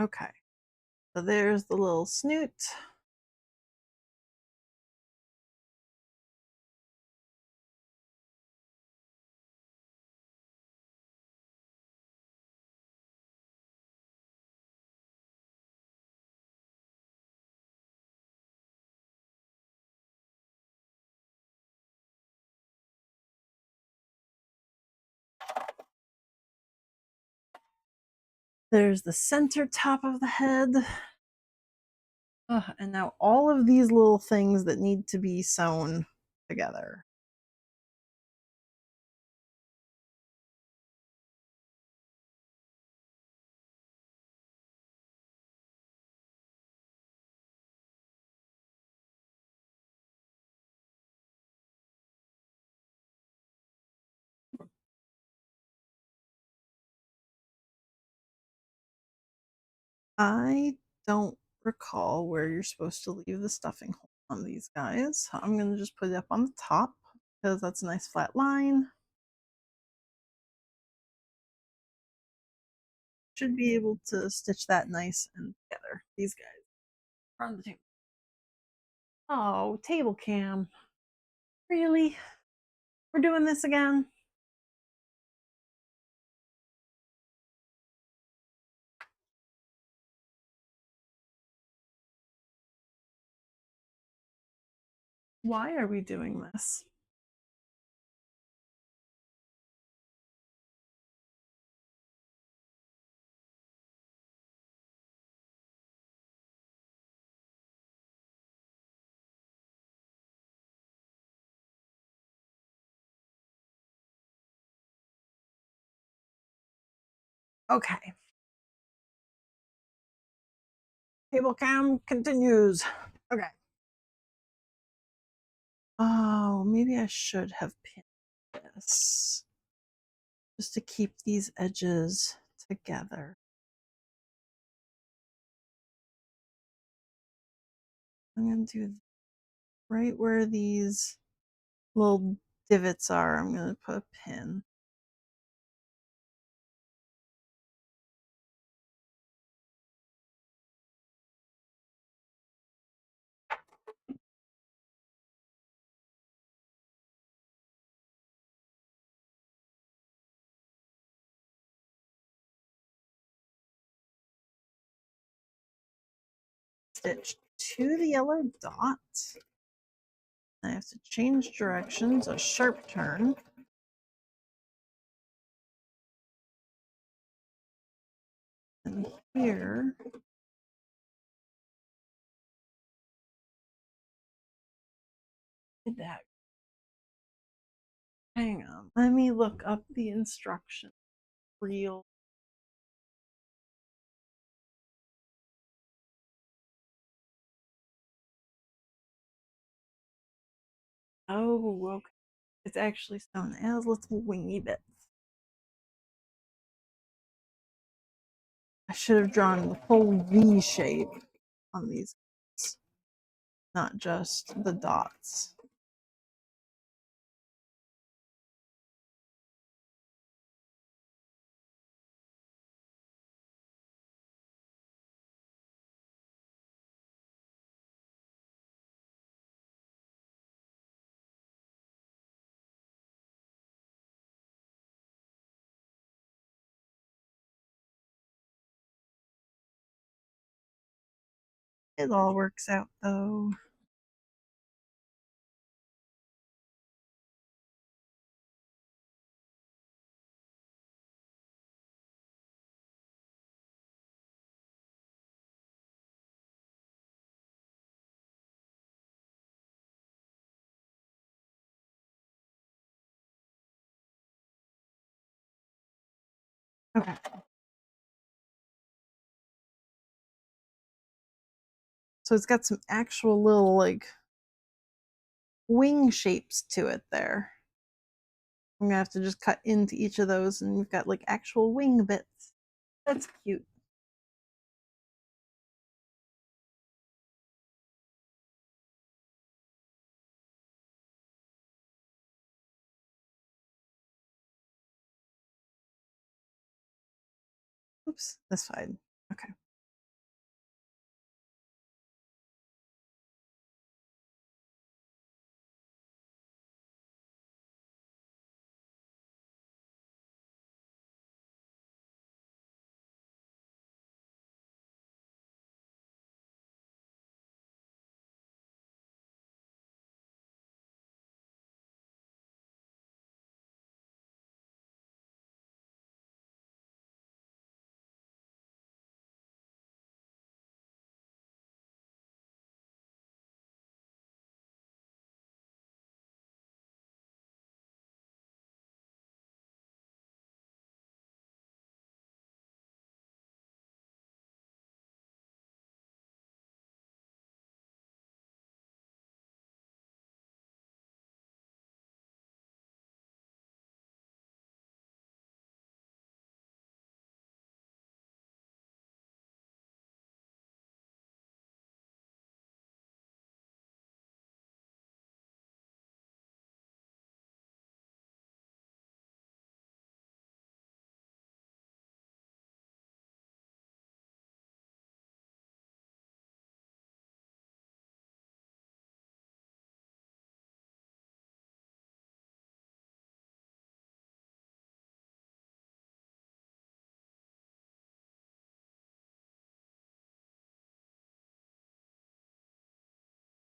Okay. So there's the little snoot. There's the center top of the head. Ugh, and now all of these little things that need to be sewn together. I don't recall where you're supposed to leave the stuffing hole on these guys. I'm going to just put it up on the top because that's a nice flat line. Should be able to stitch that nice and together. These guys are on the table. Oh, table cam. Really? We're doing this again? Why are we doing this? Okay. Table cam continues. Okay. Oh, maybe I should have pinned this just to keep these edges together. I'm going to do right where these little divots are. I'm going to put a pin. Stitch to the yellow dot. I have to change directions, a sharp turn. And here, did that? Hang on, let me look up the instruction. Real. Oh, okay. It's actually shown as little wingy bits. I should have drawn the full V shape on these, not just the dots. It all works out though. Okay. So it's got some actual little like wing shapes to it there. I'm gonna have to just cut into each of those and we've got like actual wing bits. That's cute. Oops, this side. Okay.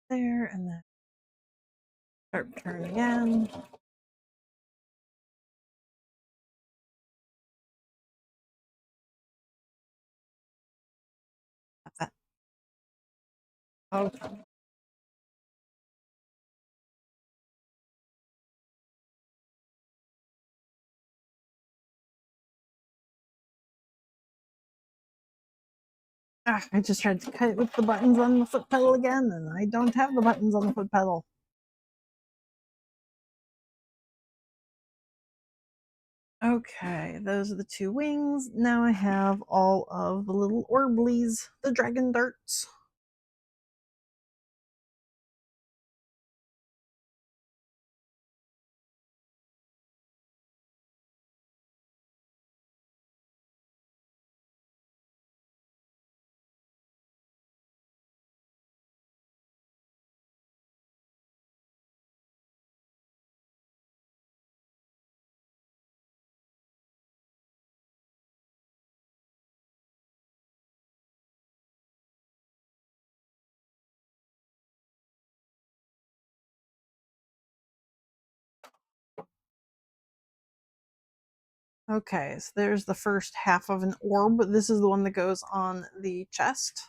There and then sharp turn again. That. Okay. Ah, I just tried to cut it with the buttons on the foot pedal again, and I don't have the buttons on the foot pedal. Okay, those are the two wings. Now I have all of the little orblies, the dragon darts. Okay, so there's the first half of an orb. This is the one that goes on the chest.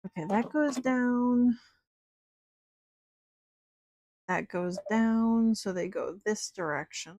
Okay, that goes down. That goes down, so they go this direction.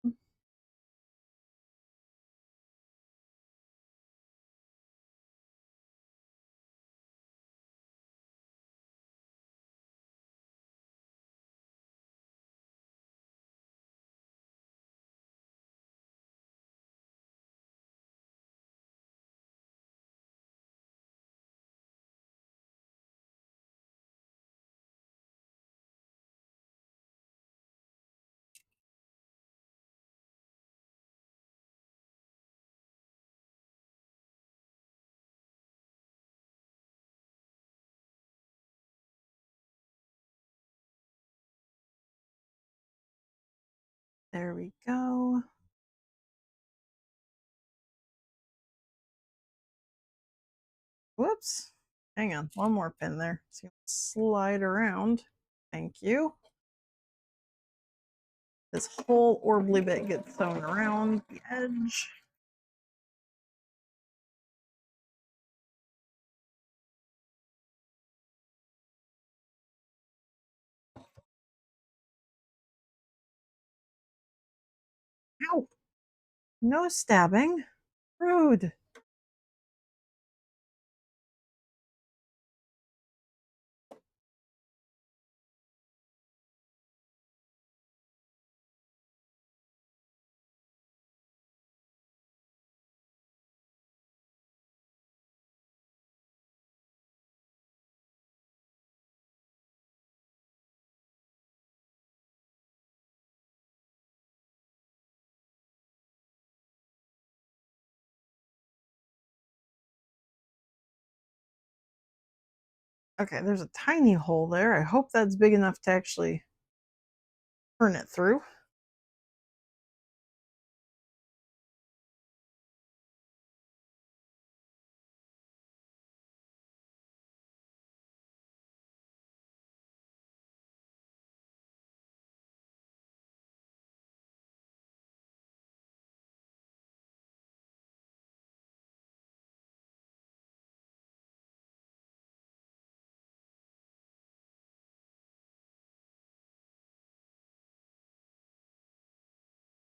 There we go. Whoops. Hang on, one more pin there. So slide around. Thank you. This whole orbly bit gets sewn around the edge. Ow! No stabbing. Rude. Okay, there's a tiny hole there. I hope that's big enough to actually turn it through.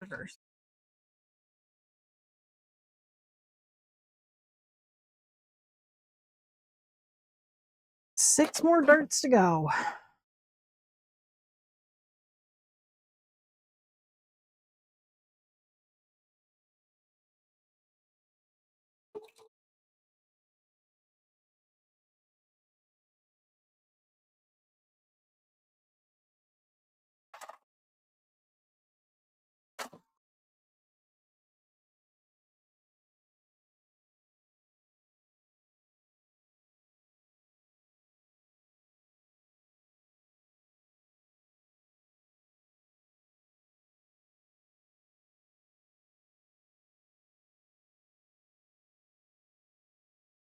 Reverse. 6 more darts to go.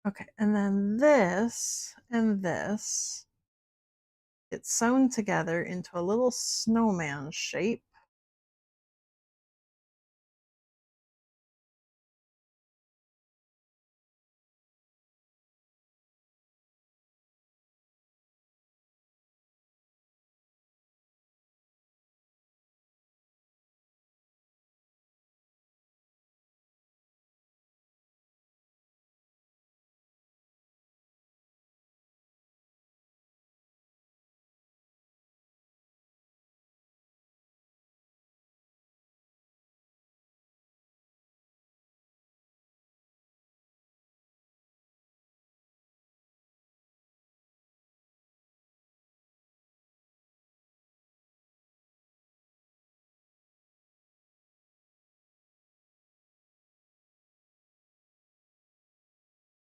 Okay, and then this and this get sewn together into a little snowman shape.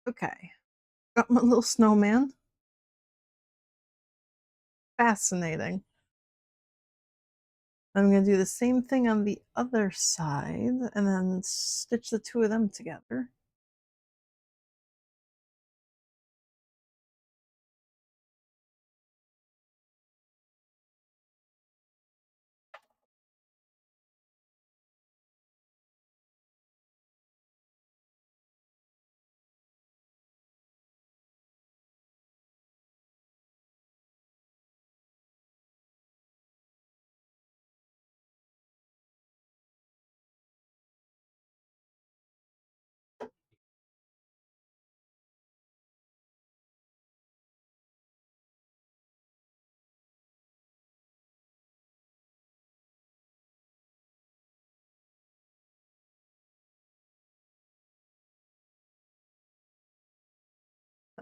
Okay. Got my little snowman. Fascinating. I'm gonna do the same thing on the other side and then stitch the two of them together.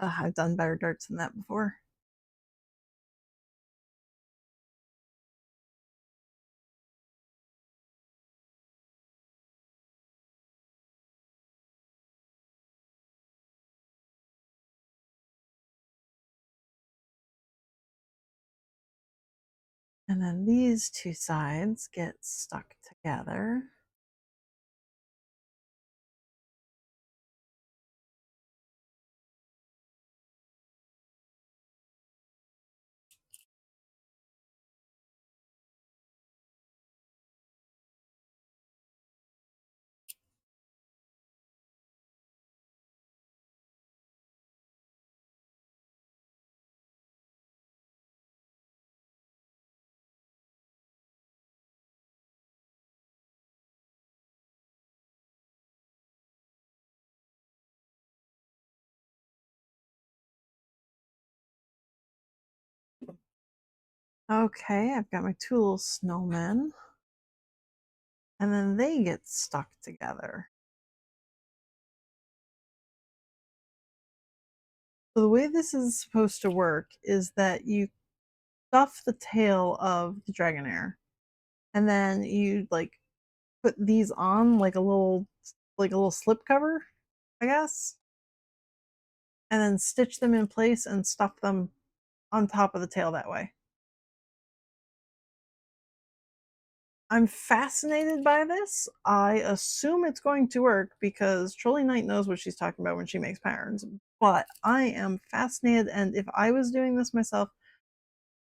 I've done better darts than that before. And then these two sides get stuck together. Okay, I've got my two little snowmen. And then they get stuck together. So the way this is supposed to work is that you stuff the tail of the Dragonair, and then you like put these on like a little slip cover, I guess, and then stitch them in place and stuff them on top of the tail that way. I'm fascinated by this. I assume it's going to work because Trolley Knight knows what she's talking about when she makes patterns. But I am fascinated, and if I was doing this myself,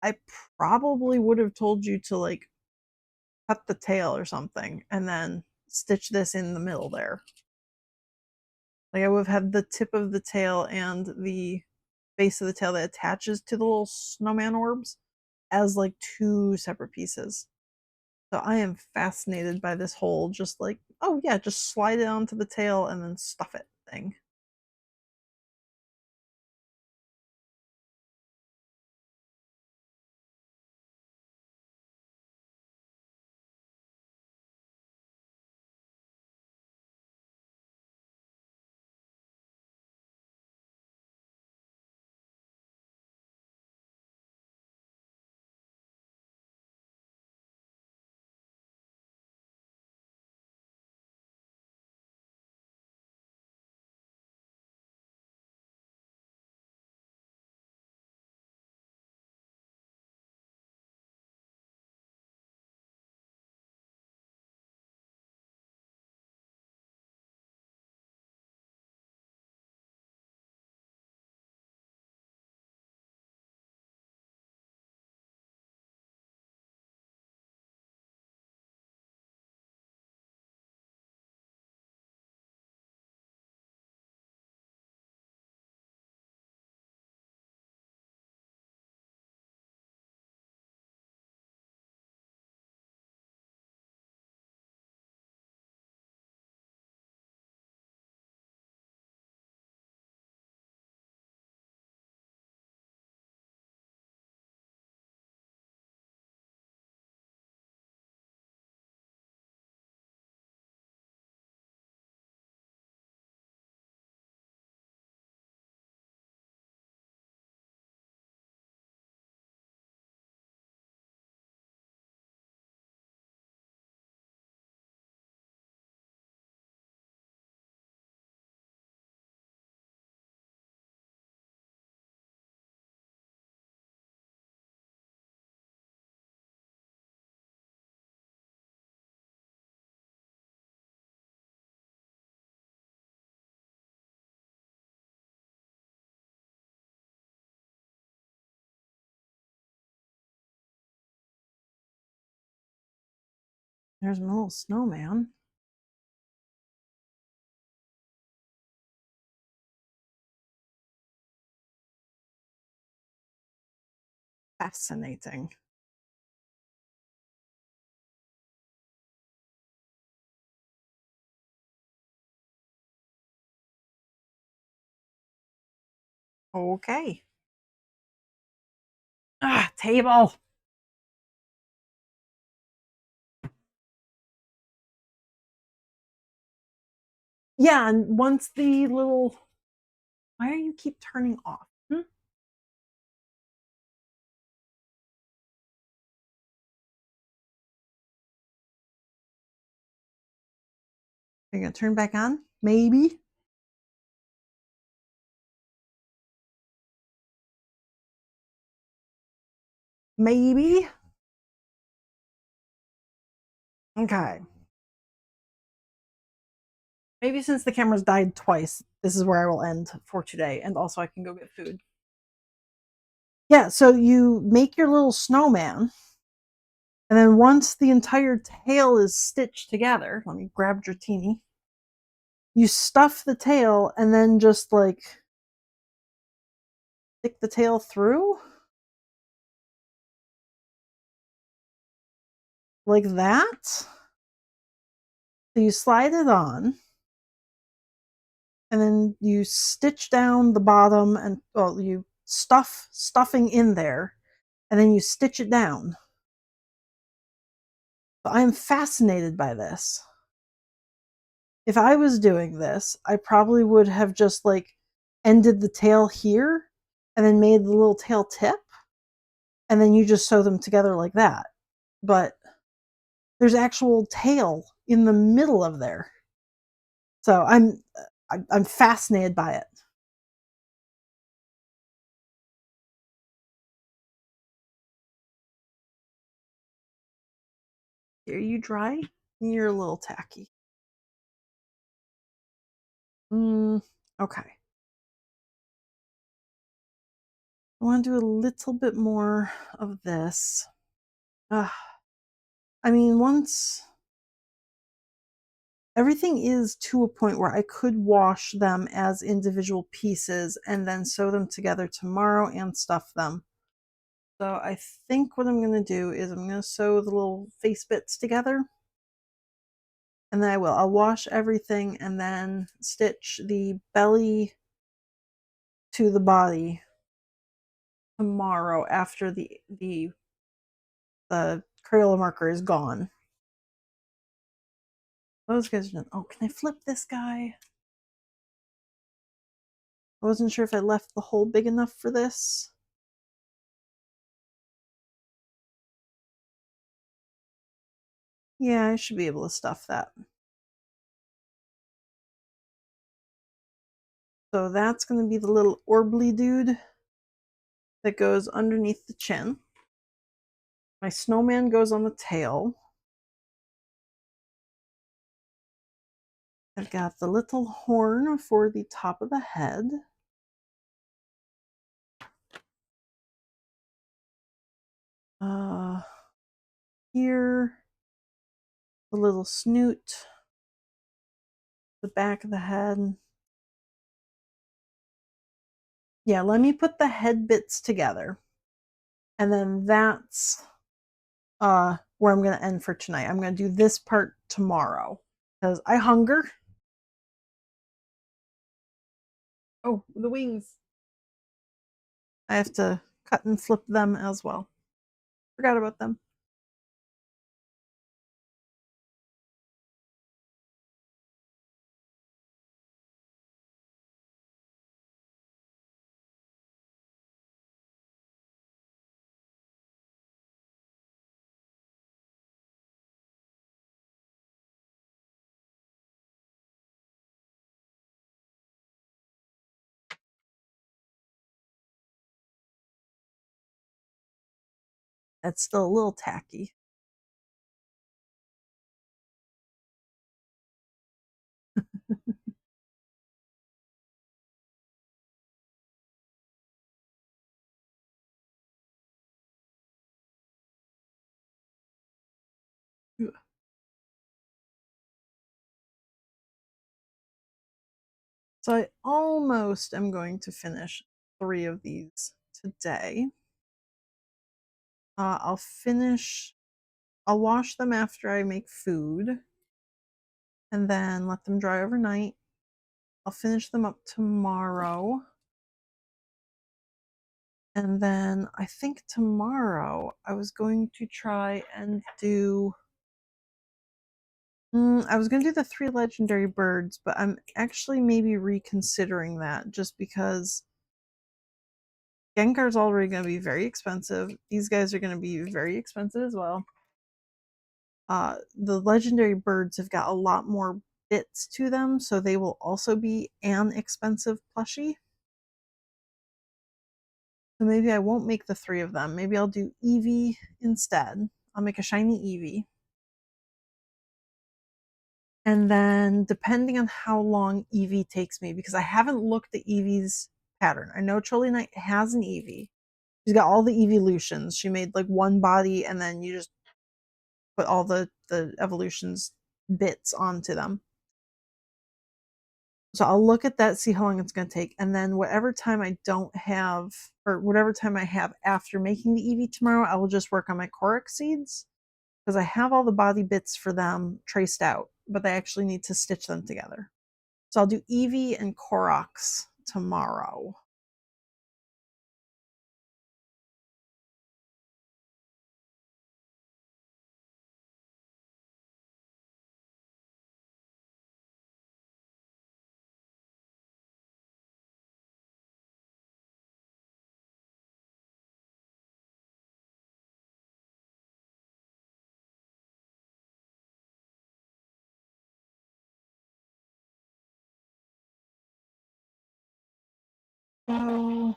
I probably would have told you to like cut the tail or something and then stitch this in the middle there. Like I would have had the tip of the tail and the base of the tail that attaches to the little snowman orbs as like two separate pieces. So I am fascinated by this whole just like, oh yeah, just slide it onto the tail and then stuff it thing. There's my little snowman. Fascinating. Okay. Ah, table. Yeah, and once the little why do you keep turning off? Hmm? Are you gonna turn back on? Maybe. Maybe. Okay. Maybe since the camera's died twice, this is where I will end for today. And also I can go get food. Yeah, so you make your little snowman, and then once the entire tail is stitched together, let me grab Dratini. You stuff the tail and then just like stick the tail through like that. So you slide it on, and then you stitch down the bottom, and well, you stuffing in there, and then you stitch it down. So I am fascinated by this. If I was doing this, I probably would have just like ended the tail here and then made the little tail tip, and then you just sew them together like that. But there's actual tail in the middle of there. So I'm fascinated by it. Are you dry? You're a little tacky. Okay. I want to do a little bit more of this. Uh, I mean, once everything is to a point where I could wash them as individual pieces and then sew them together tomorrow and stuff them. So I think what I'm going to do is I'm going to sew the little face bits together. And then I'll wash everything and then stitch the belly to the body tomorrow after the Crayola marker is gone. Those guys are done. Oh, can I flip this guy? I wasn't sure if I left the hole big enough for this. Yeah, I should be able to stuff that. So that's going to be the little orbly dude that goes underneath the chin. My snowman goes on the tail. I've got the little horn for the top of the head. Here, the little snoot, the back of the head. Yeah, let me put the head bits together. And then that's where I'm going to end for tonight. I'm going to do this part tomorrow because I hunger. Oh, the wings. I have to cut and flip them as well. Forgot about them. That's still a little tacky. So I almost am going to finish 3 of these today. I'll finish I'll wash them after I make food and then let them dry overnight. I'll finish them up tomorrow. And then I think tomorrow I was going to try and do I was gonna do the 3 legendary birds, but I'm actually maybe reconsidering that just because Gengar's already gonna be very expensive. These guys are gonna be very expensive as well. The legendary birds have got a lot more bits to them, so they will also be an expensive plushie. So maybe I won't make the 3 of them. Maybe I'll do Eevee instead. I'll make a shiny Eevee. And then depending on how long Eevee takes me, because I haven't looked at Eevee's pattern. I know Trolley Knight has an Eevee. She's got all the evolutions. She made like one body and then you just put all the evolutions bits onto them. So I'll look at that, see how long it's going to take, and then whatever time I don't have, or whatever time I have after making the Eevee tomorrow, I will just work on my Korok seeds because I have all the body bits for them traced out, but I actually need to stitch them together. So I'll do Eevee and Koroks tomorrow. So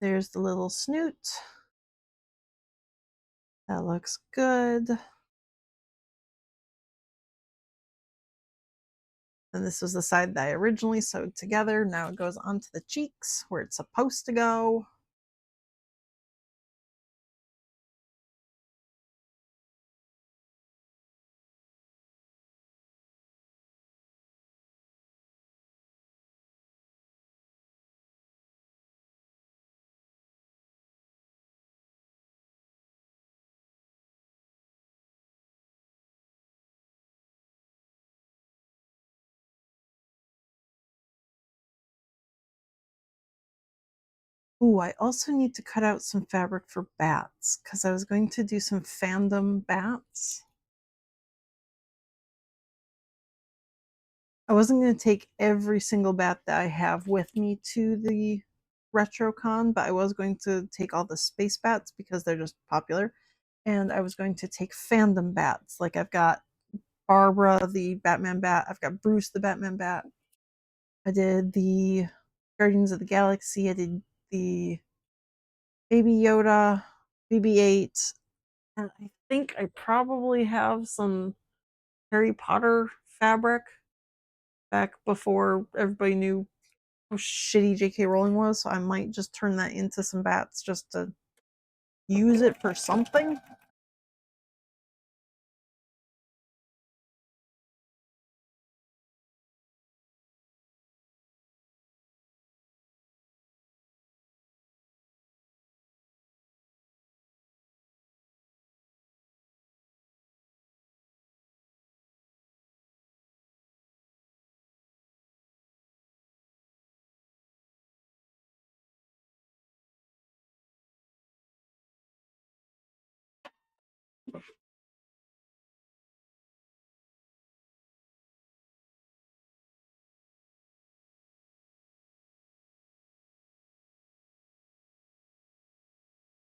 there's the little snoot. That looks good. And this was the side that I originally sewed together. Now it goes onto the cheeks where it's supposed to go. Ooh, I also need to cut out some fabric for bats because I was going to do some fandom bats. I wasn't going to take every single bat that I have with me to the RetroCon, but I was going to take all the space bats because they're just popular. And I was going to take fandom bats. Like I've got Barbara the Batman bat, I've got Bruce the Batman bat. I did the Guardians of the Galaxy, I did the Baby Yoda, BB-8, and I think I probably have some Harry Potter fabric back before everybody knew how shitty J.K. Rowling was, so I might just turn that into some bats just to use it for something.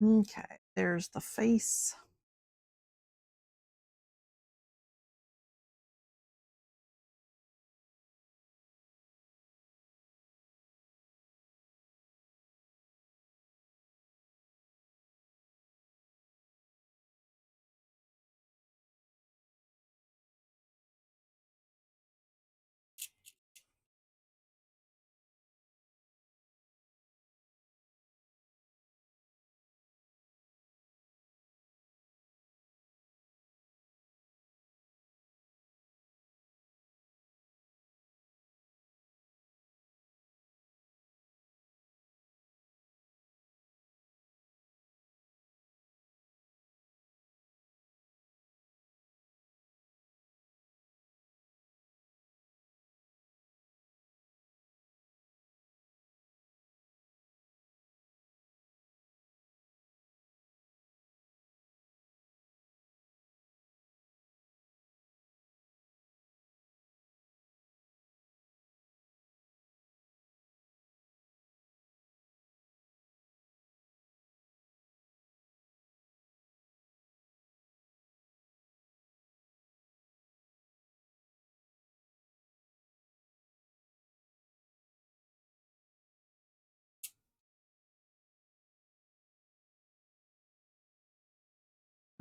Okay, there's the face.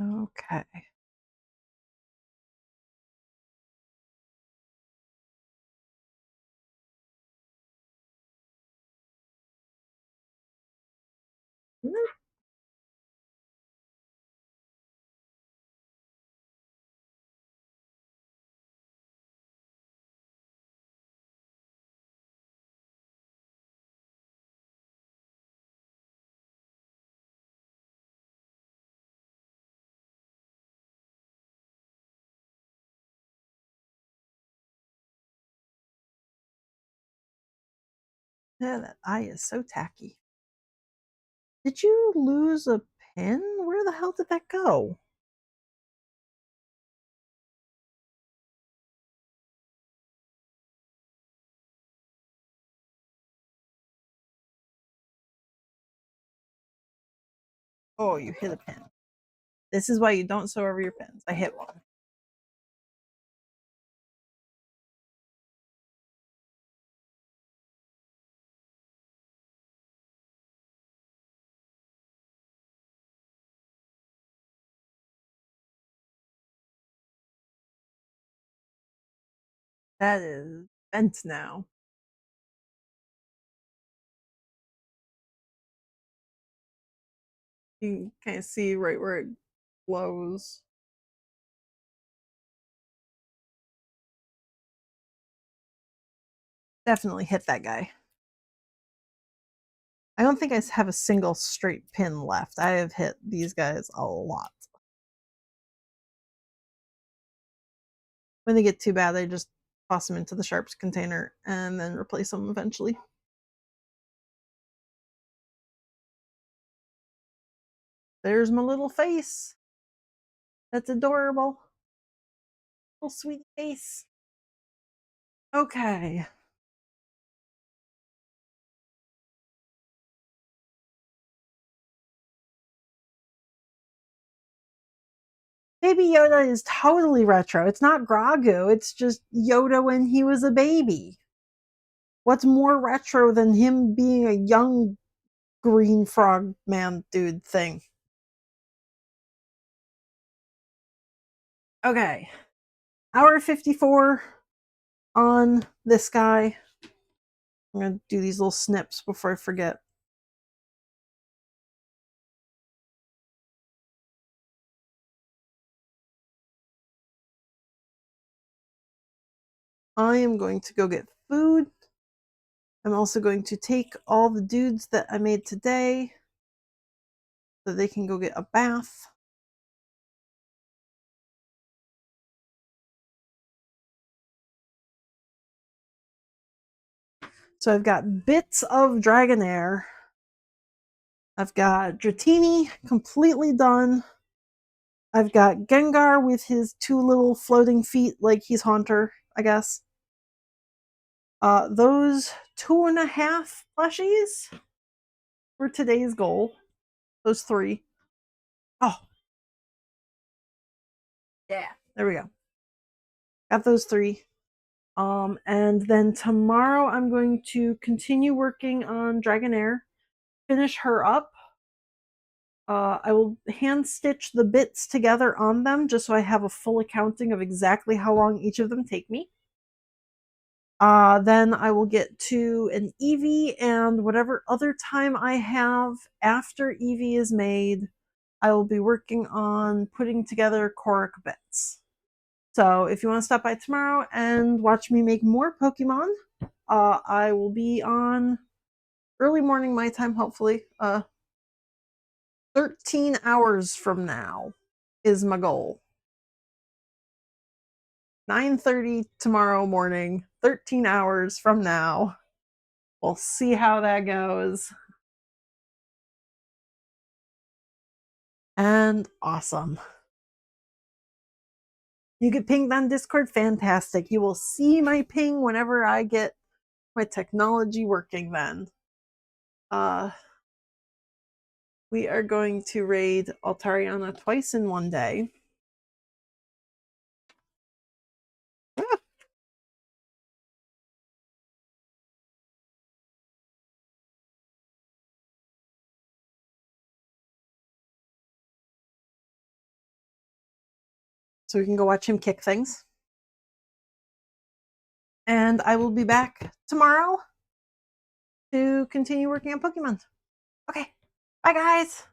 Okay. Yeah, that eye is so tacky. Did you lose a pin? Where the hell did that go? Oh, you hit a pin. This is why you don't sew over your pins. I hit one. That is bent now. You can kind of see right where it glows. Definitely hit that guy. I don't think I have a single straight pin left. I have hit these guys a lot. When they get too bad, I just toss them into the sharps container and then replace them eventually. There's my little face. That's adorable. Little sweet face. Okay. Baby Yoda is totally retro. It's not Grogu. It's just Yoda when he was a baby. What's more retro than him being a young green frog man dude thing? Okay. Hour 54 on this guy. I'm going to do these little snips before I forget. I am going to go get food. I'm also going to take all the dudes that I made today so they can go get a bath. So I've got bits of Dragonair. I've got Dratini completely done. I've got Gengar with his two little floating feet like he's Haunter, I guess. Those 2.5 plushies were today's goal. Those 3. Oh, yeah. There we go. Got those 3. And then tomorrow I'm going to continue working on Dragonair, finish her up. I will hand stitch the bits together on them just so I have a full accounting of exactly how long each of them take me. Then I will get to an Eevee, and whatever other time I have after Eevee is made, I will be working on putting together Korok bits. So if you want to stop by tomorrow and watch me make more Pokemon, I will be on early morning my time, hopefully. 13 hours from now is my goal. 9:30 tomorrow morning, 13 hours from now. We'll see how that goes. And awesome. You get pinged on Discord? Fantastic. You will see my ping whenever I get my technology working then. We are going to raid Altariana twice in one day. so we can go watch him kick things. And I will be back tomorrow to continue working on Pokemon. Okay, bye guys!